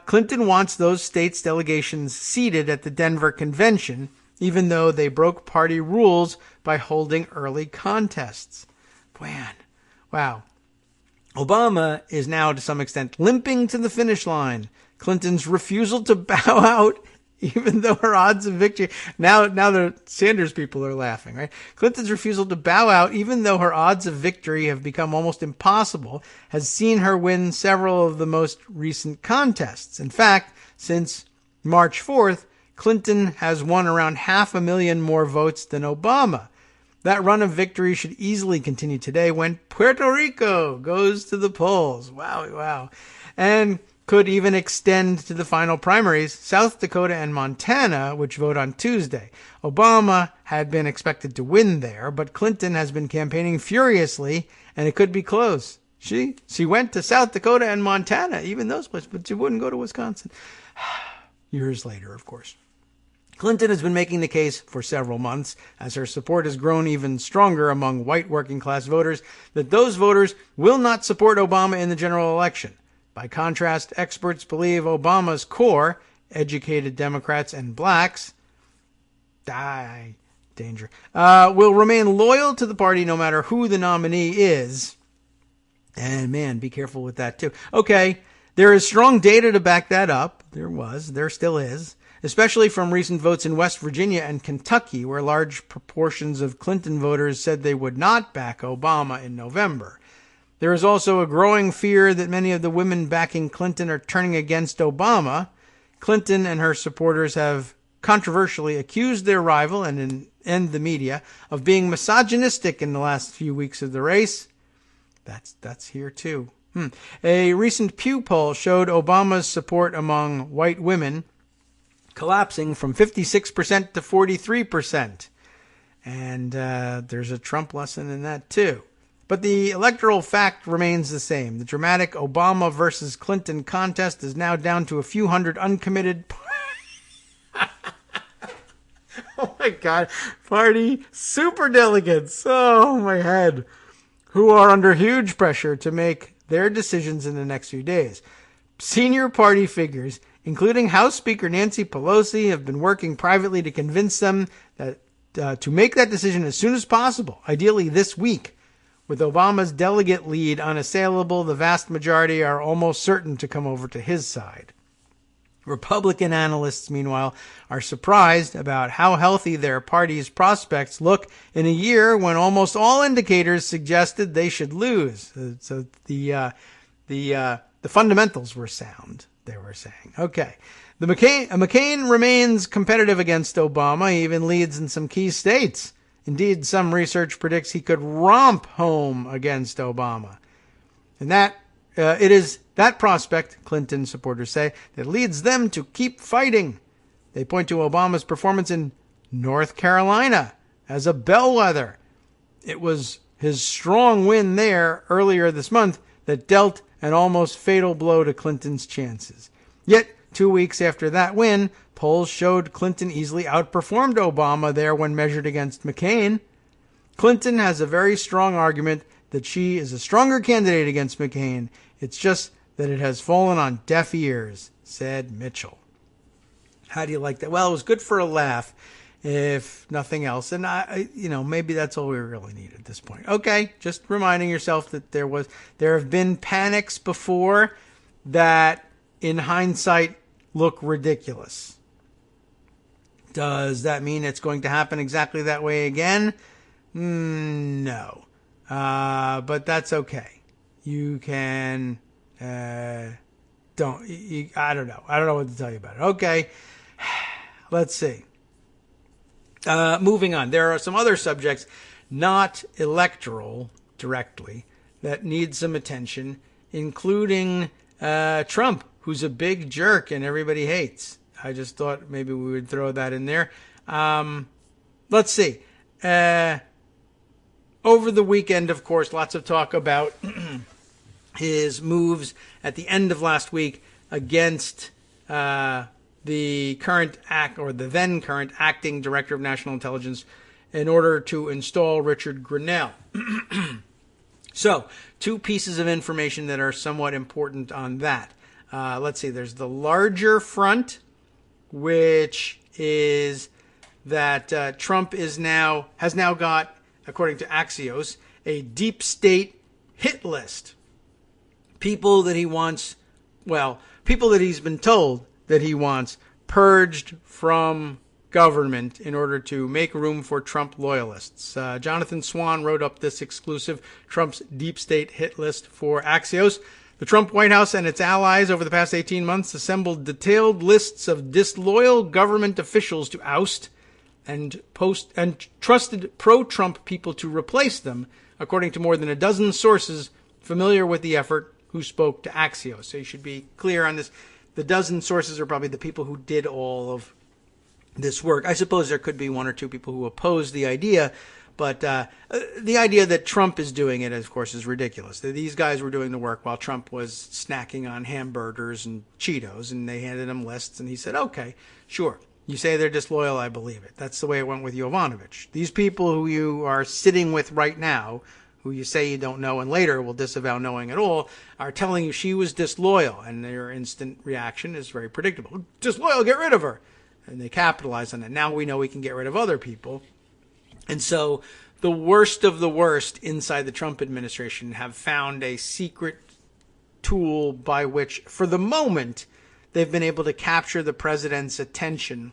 Clinton wants those states' delegations seated at the Denver convention, even though they broke party rules by holding early contests. Man, wow. Obama is now, to some extent, limping to the finish line. Clinton's refusal to bow out, even though her odds of victory... Now the Sanders people are laughing, right? Clinton's refusal to bow out, even though her odds of victory have become almost impossible, has seen her win several of the most recent contests. In fact, since March 4th, Clinton has won around 500,000 more votes than Obama. That run of victory should easily continue today when Puerto Rico goes to the polls. Wow. And could even extend to the final primaries, South Dakota and Montana, which vote on Tuesday. Obama had been expected to win there, but Clinton has been campaigning furiously, and it could be close. She went to South Dakota and Montana, even those places, but she wouldn't go to Wisconsin. Years later, of course. Clinton has been making the case for several months, as her support has grown even stronger among white working-class voters, that those voters will not support Obama in the general election. By contrast, experts believe Obama's core, educated Democrats and blacks, will remain loyal to the party no matter who the nominee is. And man, be careful with that too. Okay, there is strong data to back that up. There still is. Especially from recent votes in West Virginia and Kentucky, where large proportions of Clinton voters said they would not back Obama in November. There is also a growing fear that many of the women backing Clinton are turning against Obama. Clinton and her supporters have controversially accused their rival and the media of being misogynistic in the last few weeks of the race. That's here too. A recent Pew poll showed Obama's support among white women collapsing from 56% to 43%. And there's a Trump lesson in that too. But the electoral fact remains the same. The dramatic Obama versus Clinton contest is now down to a few hundred uncommitted... Oh my God. Party superdelegates. Oh my head. Who are under huge pressure to make their decisions in the next few days. Senior party figures, including House Speaker Nancy Pelosi, have been working privately to convince them that to make that decision as soon as possible, ideally this week. With Obama's delegate lead unassailable, the vast majority are almost certain to come over to his side. Republican analysts, meanwhile, are surprised about how healthy their party's prospects look in a year when almost all indicators suggested they should lose. So the fundamentals were sound, they were saying. Okay. McCain remains competitive against Obama. He even leads in some key states. Indeed, some research predicts he could romp home against Obama. And it is that prospect, Clinton supporters say, that leads them to keep fighting. They point to Obama's performance in North Carolina as a bellwether. It was his strong win there earlier this month that dealt an almost fatal blow to Clinton's chances. Yet, 2 weeks after that win, polls showed Clinton easily outperformed Obama there when measured against McCain. Clinton has a very strong argument that she is a stronger candidate against McCain. It's just that it has fallen on deaf ears, said Mitchell. How do you like that? Well, it was good for a laugh, if nothing else. And maybe that's all we really need at this point. Okay, just reminding yourself that there have been panics before that, in hindsight, look ridiculous. Does that mean it's going to happen exactly that way again? No. But that's okay. You can... I don't know. I don't know what to tell you about it. Okay. Let's see. Moving on, there are some other subjects, not electoral directly, that need some attention, including Trump, who's a big jerk and everybody hates. I just thought maybe we would throw that in there. Let's see. Over the weekend, of course, lots of talk about his moves at the end of last week against the current the then current acting director of national intelligence in order to install Richard Grenell. So, two pieces of information that are somewhat important on that. Let's see. There's the larger front, which is that Trump has now got, according to Axios, a deep state hit list. People that he's been told that he wants purged from government in order to make room for Trump loyalists. Jonathan Swan wrote up this exclusive Trump's deep state hit list for Axios. The Trump White House and its allies over the past 18 months assembled detailed lists of disloyal government officials to oust and trusted pro-Trump people to replace them, according to more than a dozen sources familiar with the effort who spoke to Axios. So you should be clear on this. The dozen sources are probably the people who did all of this work. I suppose there could be one or two people who oppose the idea, but the idea that Trump is doing it, of course, is ridiculous. These guys were doing the work while Trump was snacking on hamburgers and Cheetos, and they handed him lists, and he said, okay, sure. You say they're disloyal, I believe it. That's the way it went with Yovanovitch. These people who you are sitting with right now, who you say you don't know and later will disavow knowing at all, are telling you she was disloyal, and their instant reaction is very predictable. Disloyal, get rid of her. And they capitalize on it. Now we know we can get rid of other people. And so the worst of the worst inside the Trump administration have found a secret tool by which, for the moment, they've been able to capture the president's attention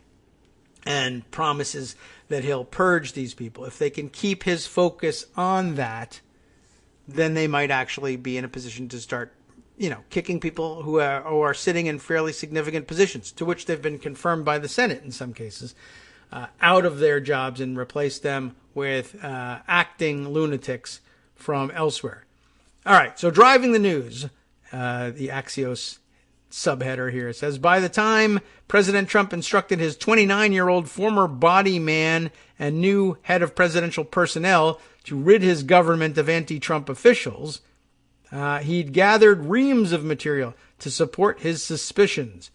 and promises that he'll purge these people. If they can keep his focus on that, then they might actually be in a position to start, kicking people who are sitting in fairly significant positions, to which they've been confirmed by the Senate in some cases, out of their jobs and replace them with acting lunatics from elsewhere. All right, so driving the news, the Axios subheader here says, by the time President Trump instructed his 29-year-old former body man and new head of presidential personnel to rid his government of anti-Trump officials, he'd gathered reams of material to support his suspicions.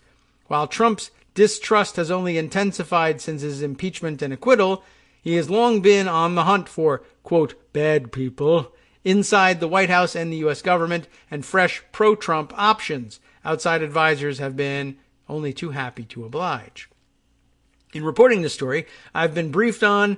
While Trump's distrust has only intensified since his impeachment and acquittal, he has long been on the hunt for, quote, bad people inside the White House and the U.S. government and fresh pro-Trump options. Outside advisors have been only too happy to oblige. In reporting this story, I've been briefed on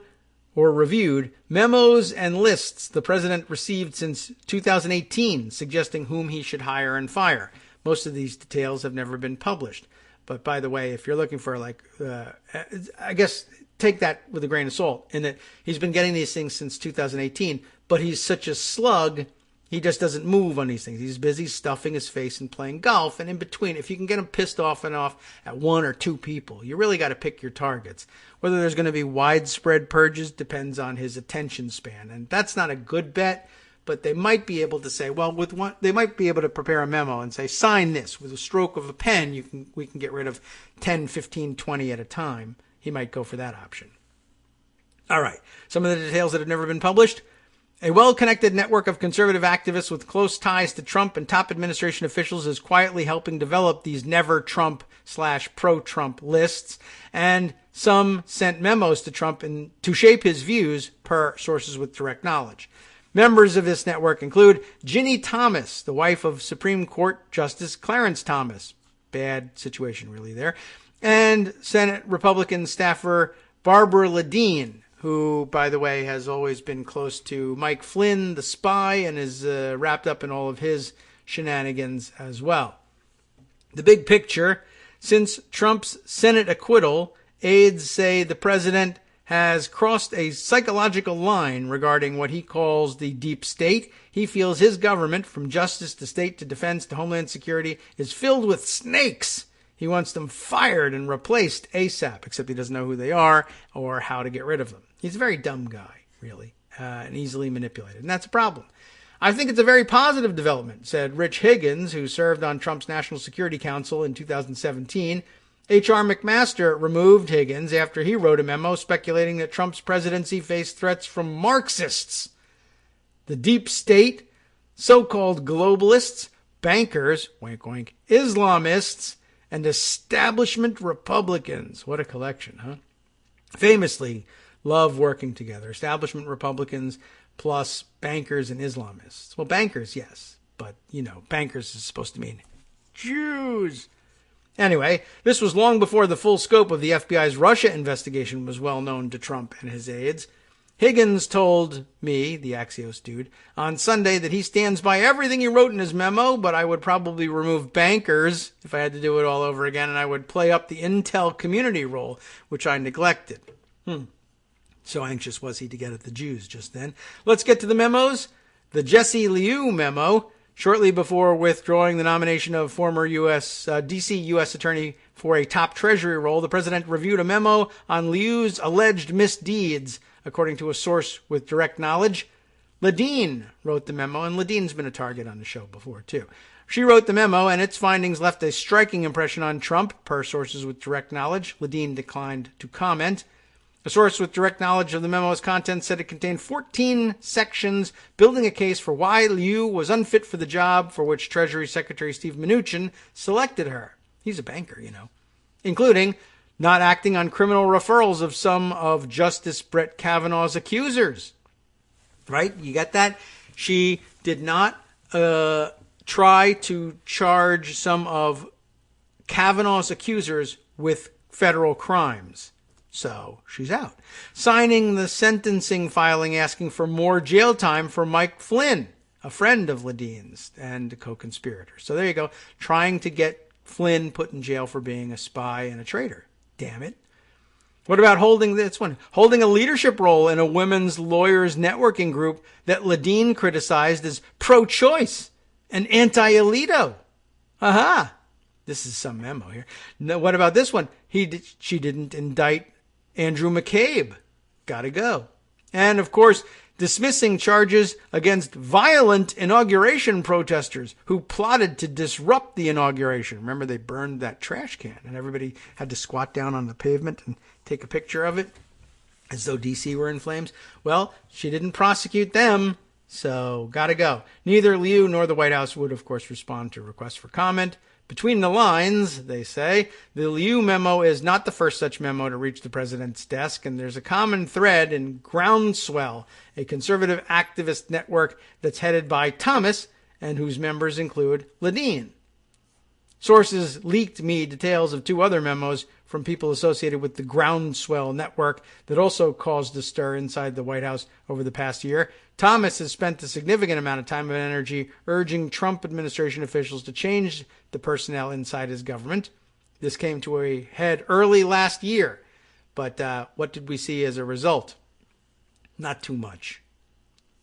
or reviewed memos and lists the president received since 2018 suggesting whom he should hire and fire. Most of these details have never been published. But by the way, if you're looking for I guess take that with a grain of salt in that he's been getting these things since 2018, but he's such a slug, he just doesn't move on these things. He's busy stuffing his face and playing golf. And in between, if you can get him pissed off at one or two people, you really got to pick your targets. Whether there's going to be widespread purges depends on his attention span. And that's not a good bet, but they might be able to say, well, they might be able to prepare a memo and say, sign this with a stroke of a pen. We can get rid of 10, 15, 20 at a time. He might go for that option. All right. Some of the details that have never been published. A well-connected network of conservative activists with close ties to Trump and top administration officials is quietly helping develop these never Trump/pro-Trump lists, and some sent memos to Trump to shape his views per sources with direct knowledge. Members of this network include Ginny Thomas, the wife of Supreme Court Justice Clarence Thomas. Bad situation really there. And Senate Republican staffer Barbara Ladine, who, by the way, has always been close to Mike Flynn, the spy, and is wrapped up in all of his shenanigans as well. The big picture, since Trump's Senate acquittal, aides say the president has crossed a psychological line regarding what he calls the deep state. He feels his government, from justice to state to defense to homeland security, is filled with snakes. He wants them fired and replaced ASAP, except he doesn't know who they are or how to get rid of them. He's a very dumb guy, really, and easily manipulated, and that's a problem. I think it's a very positive development, said Rich Higgins, who served on Trump's National Security Council in 2017. H.R. McMaster removed Higgins after he wrote a memo speculating that Trump's presidency faced threats from Marxists, the deep state, so-called globalists, bankers, wink wink, Islamists, and establishment Republicans. What a collection, huh? Famously love working together. Establishment Republicans plus bankers and Islamists. Well, bankers, yes. But, bankers is supposed to mean Jews. Anyway, this was long before the full scope of the FBI's Russia investigation was well known to Trump and his aides. Higgins told me, the Axios dude, on Sunday that he stands by everything he wrote in his memo, but I would probably remove bankers if I had to do it all over again, and I would play up the intel community role, which I neglected. So anxious was he to get at the Jews just then. Let's get to the memos. The Jesse Liu Memo. Shortly before withdrawing the nomination of former D.C. U.S. Attorney for a top Treasury role, the president reviewed a memo on Liu's alleged misdeeds, according to a source with direct knowledge. Ladine wrote the memo, and Ladine's been a target on the show before, too. She wrote the memo, and its findings left a striking impression on Trump, per sources with direct knowledge. Ladine declined to comment. A source with direct knowledge of the memo's content said it contained 14 sections building a case for why Liu was unfit for the job for which Treasury Secretary Steve Mnuchin selected her. He's a banker, including not acting on criminal referrals of some of Justice Brett Kavanaugh's accusers. Right? You get that? She did not try to charge some of Kavanaugh's accusers with federal crimes. So she's out. Signing the sentencing filing asking for more jail time for Mike Flynn, a friend of Ladine's and a co-conspirator. So there you go. Trying to get Flynn put in jail for being a spy and a traitor. Damn it. What about holding a leadership role in a women's lawyers networking group that Ladine criticized as pro-choice and anti-Alito? Aha. This is some memo here. Now, what about this one? She didn't indict Andrew McCabe. Gotta go. And, of course, dismissing charges against violent inauguration protesters who plotted to disrupt the inauguration. Remember, they burned that trash can, and everybody had to squat down on the pavement and take a picture of it as though D.C. were in flames. Well, she didn't prosecute them, so gotta go. Neither Liu nor the White House would, of course, respond to requests for comment. Between the lines, they say, the Liu memo is not the first such memo to reach the president's desk, and there's a common thread in Groundswell, a conservative activist network that's headed by Thomas and whose members include Ladine. Sources leaked me details of two other memos from people associated with the Groundswell network that also caused a stir inside the White House over the past year. Thomas has spent a significant amount of time and energy urging Trump administration officials to change the personnel inside his government. This came to a head early last year, but what did we see as a result? Not too much.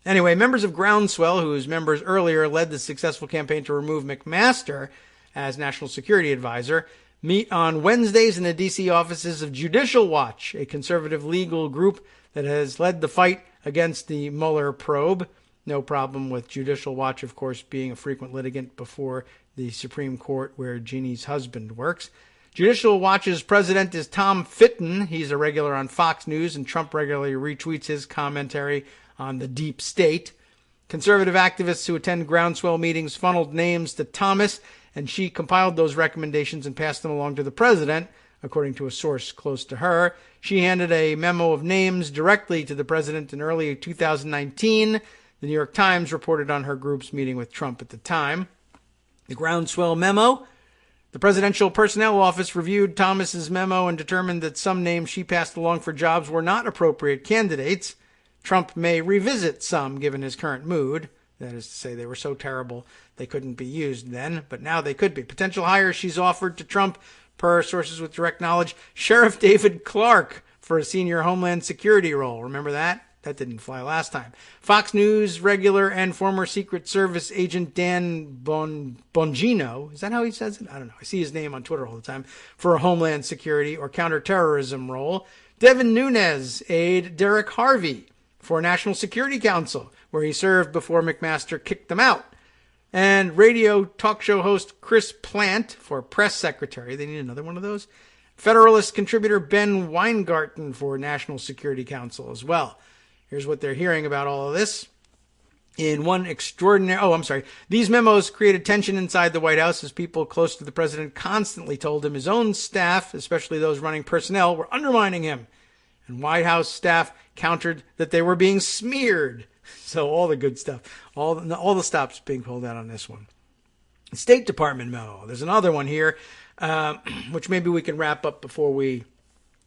Anyway, members of Groundswell, whose members earlier led the successful campaign to remove McMaster as National Security Advisor, meet on Wednesdays in the D.C. offices of Judicial Watch, a conservative legal group that has led the fight against the Mueller probe. No problem with Judicial Watch, of course, being a frequent litigant before the Supreme Court where Jeannie's husband works. Judicial Watch's president is Tom Fitton. He's a regular on Fox News, and Trump regularly retweets his commentary on the deep state. Conservative activists who attend Groundswell meetings funneled names to Thomas, and she compiled those recommendations and passed them along to the president, according to a source close to her. She handed a memo of names directly to the president in early 2019. The New York Times reported on her group's meeting with Trump at the time. The Groundswell memo. The Presidential Personnel Office reviewed Thomas's memo and determined that some names she passed along for jobs were not appropriate candidates. Trump may revisit some given his current mood. That is to say, they were so terrible they couldn't be used then, but now they could be. Potential hires she's offered to Trump, per sources with direct knowledge: Sheriff David Clark for a senior Homeland Security role. Remember that? That didn't fly last time. Fox News regular and former Secret Service agent Dan Bongino, is that how he says it? I don't know. I see his name on Twitter all the time, for a Homeland Security or counterterrorism role. Devin Nunes aide Derek Harvey for National Security Council, where he served before McMaster kicked them out. And radio talk show host Chris Plant for press secretary. They need another one of those. Federalist contributor Ben Weingarten for National Security Council as well. Here's what they're hearing about all of this. In one extraordinary... These memos created tension inside the White House as people close to the president constantly told him his own staff, especially those running personnel, were undermining him. And White House staff countered that they were being smeared. So all the good stuff. All the stops being pulled out on this one. State Department memo. There's another one here, which maybe we can wrap up before we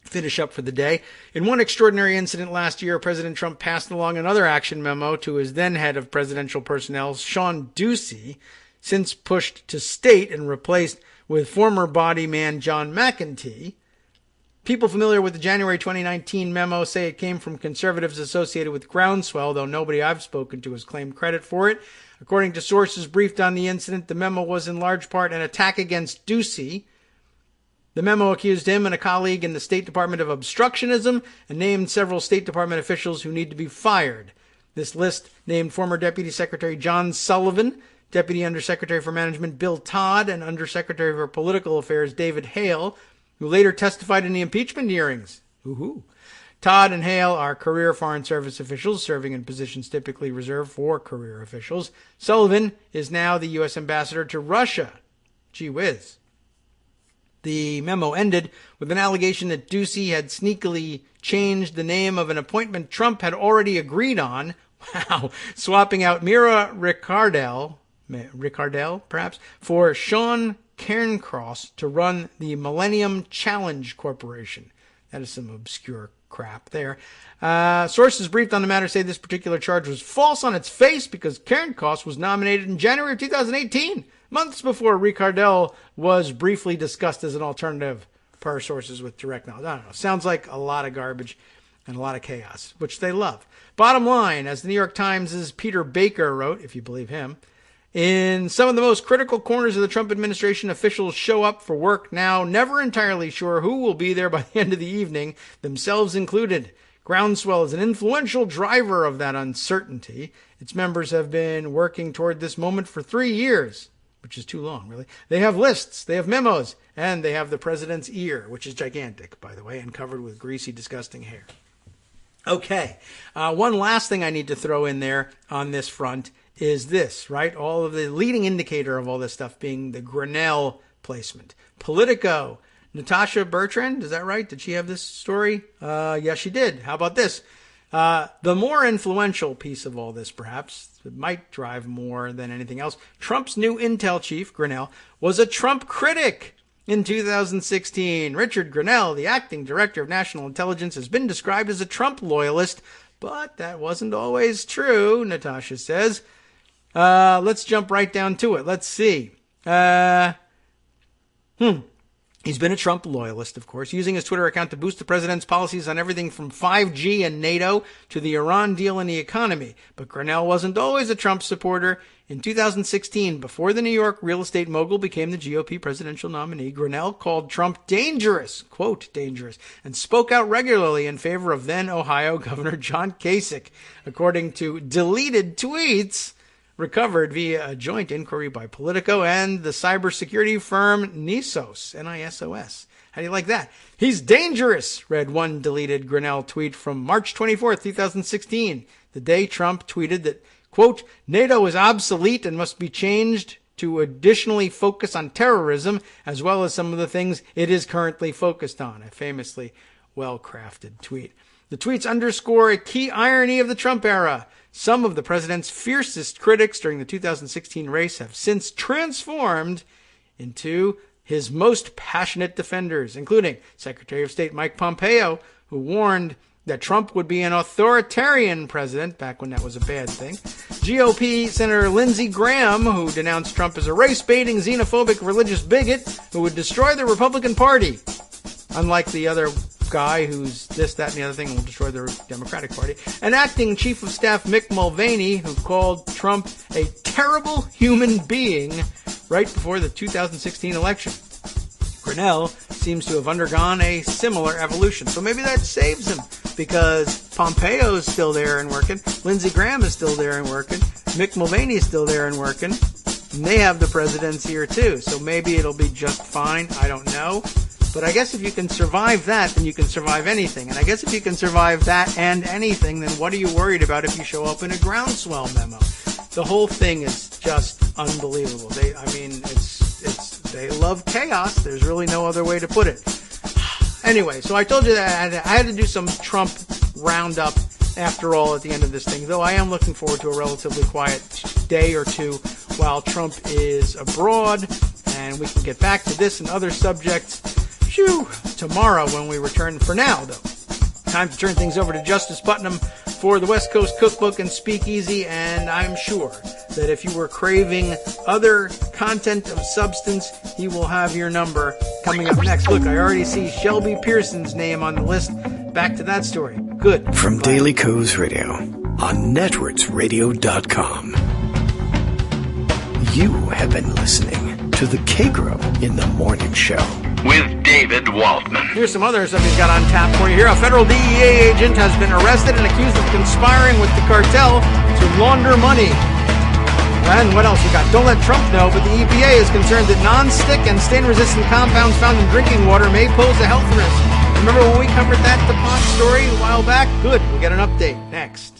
finish up for the day. In one extraordinary incident last year, President Trump passed along another action memo to his then head of presidential personnel, Sean Ducey, since pushed to state and replaced with former body man John McCain. People familiar with the January 2019 memo say it came from conservatives associated with Groundswell, though nobody I've spoken to has claimed credit for it. According to sources briefed on the incident, the memo was in large part an attack against Ducey. The memo accused him and a colleague in the State Department of obstructionism and named several State Department officials who need to be fired. This list named former Deputy Secretary John Sullivan, Deputy Undersecretary for Management Bill Todd, and Undersecretary for Political Affairs David Hale, who later testified in the impeachment hearings. Woohoo! Todd and Hale are career Foreign Service officials serving in positions typically reserved for career officials. Sullivan is now the U.S. ambassador to Russia. Gee whiz. The memo ended with an allegation that Ducey had sneakily changed the name of an appointment Trump had already agreed on. Wow. Swapping out Mira Ricardel perhaps, for Sean Cairncross to run the Millennium Challenge Corporation. That is some obscure crap there. Sources briefed on the matter say this particular charge was false on its face because Cairncross was nominated in January of 2018, months before Ricardel was briefly discussed as an alternative, per sources with direct knowledge. I don't know. Sounds like a lot of garbage and a lot of chaos, which they love. Bottom line, as the New York Times' Peter Baker wrote, if you believe him, in some of the most critical corners of the Trump administration, officials show up for work now, never entirely sure who will be there by the end of the evening, themselves included. Groundswell is an influential driver of that uncertainty. Its members have been working toward this moment for 3 years, which is too long, really. They have lists, they have memos, and they have the president's ear, which is gigantic, by the way, and covered with greasy, disgusting hair. Okay, one last thing I need to throw in there on this front is this, right? All of the leading indicator of all this stuff being the Grinnell placement. Politico, Natasha Bertrand, is that right? Did she have this story? Yes, she did. How about this? The more influential piece of all this, perhaps, it might drive more than anything else. Trump's new intel chief, Grinnell, was a Trump critic in 2016. Richard Grinnell, the acting director of national intelligence, has been described as a Trump loyalist, but that wasn't always true, Natasha says. Let's jump right down to it. Let's see. He's been a Trump loyalist, of course, using his Twitter account to boost the president's policies on everything from 5G and NATO to the Iran deal and the economy. But Grinnell wasn't always a Trump supporter. In 2016, before the New York real estate mogul became the GOP presidential nominee, Grinnell called Trump dangerous, quote, dangerous, and spoke out regularly in favor of then Ohio Governor John Kasich, according to deleted tweets recovered via a joint inquiry by Politico and the cybersecurity firm Nisos, N-I-S-O-S. How do you like that? He's dangerous, read one deleted Grinnell tweet from March 24th, 2016, the day Trump tweeted that, quote, NATO is obsolete and must be changed to additionally focus on terrorism as well as some of the things it is currently focused on. A famously well-crafted tweet. The tweets underscore a key irony of the Trump era. Some of the president's fiercest critics during the 2016 race have since transformed into his most passionate defenders, including Secretary of State Mike Pompeo, who warned that Trump would be an authoritarian president back when that was a bad thing. GOP Senator Lindsey Graham, who denounced Trump as a race-baiting, xenophobic, religious bigot who would destroy the Republican Party. Unlike the other guy who's this, that, and the other thing and will destroy the Democratic Party. And acting Chief of Staff Mick Mulvaney, who called Trump a terrible human being right before the 2016 election. Grinnell seems to have undergone a similar evolution. So maybe that saves him, because Pompeo is still there and working. Lindsey Graham is still there and working. Mick Mulvaney is still there and working. And they have the presidency here too. So maybe it'll be just fine. I don't know. But I guess if you can survive that, then you can survive anything. And I guess if you can survive that and anything, then what are you worried about if you show up in a groundswell memo? The whole thing is just unbelievable. They love chaos. There's really no other way to put it. Anyway, so I told you that I had to do some Trump roundup after all at the end of this thing, though I am looking forward to a relatively quiet day or two while Trump is abroad, and we can get back to this and other subjects tomorrow when we return. For now, though, time to turn things over to Justice Putnam for the West Coast Cookbook and Speakeasy, and I'm sure that if you were craving other content of substance, he will have your number coming up next. Look, I already see Shelby Pearson's name on the list. Back to that story. Good. From Daily Kos Radio on networksradio.com. You have been listening to the Kagro in the Morning Show with David Waldman. Here's some other stuff he's got on tap for you here. A federal DEA agent has been arrested and accused of conspiring with the cartel to launder money. And what else we got? Don't let Trump know, but the EPA is concerned that non-stick and stain-resistant compounds found in drinking water may pose a health risk. Remember when we covered that DuPont story a while back? Good. We'll get an update next.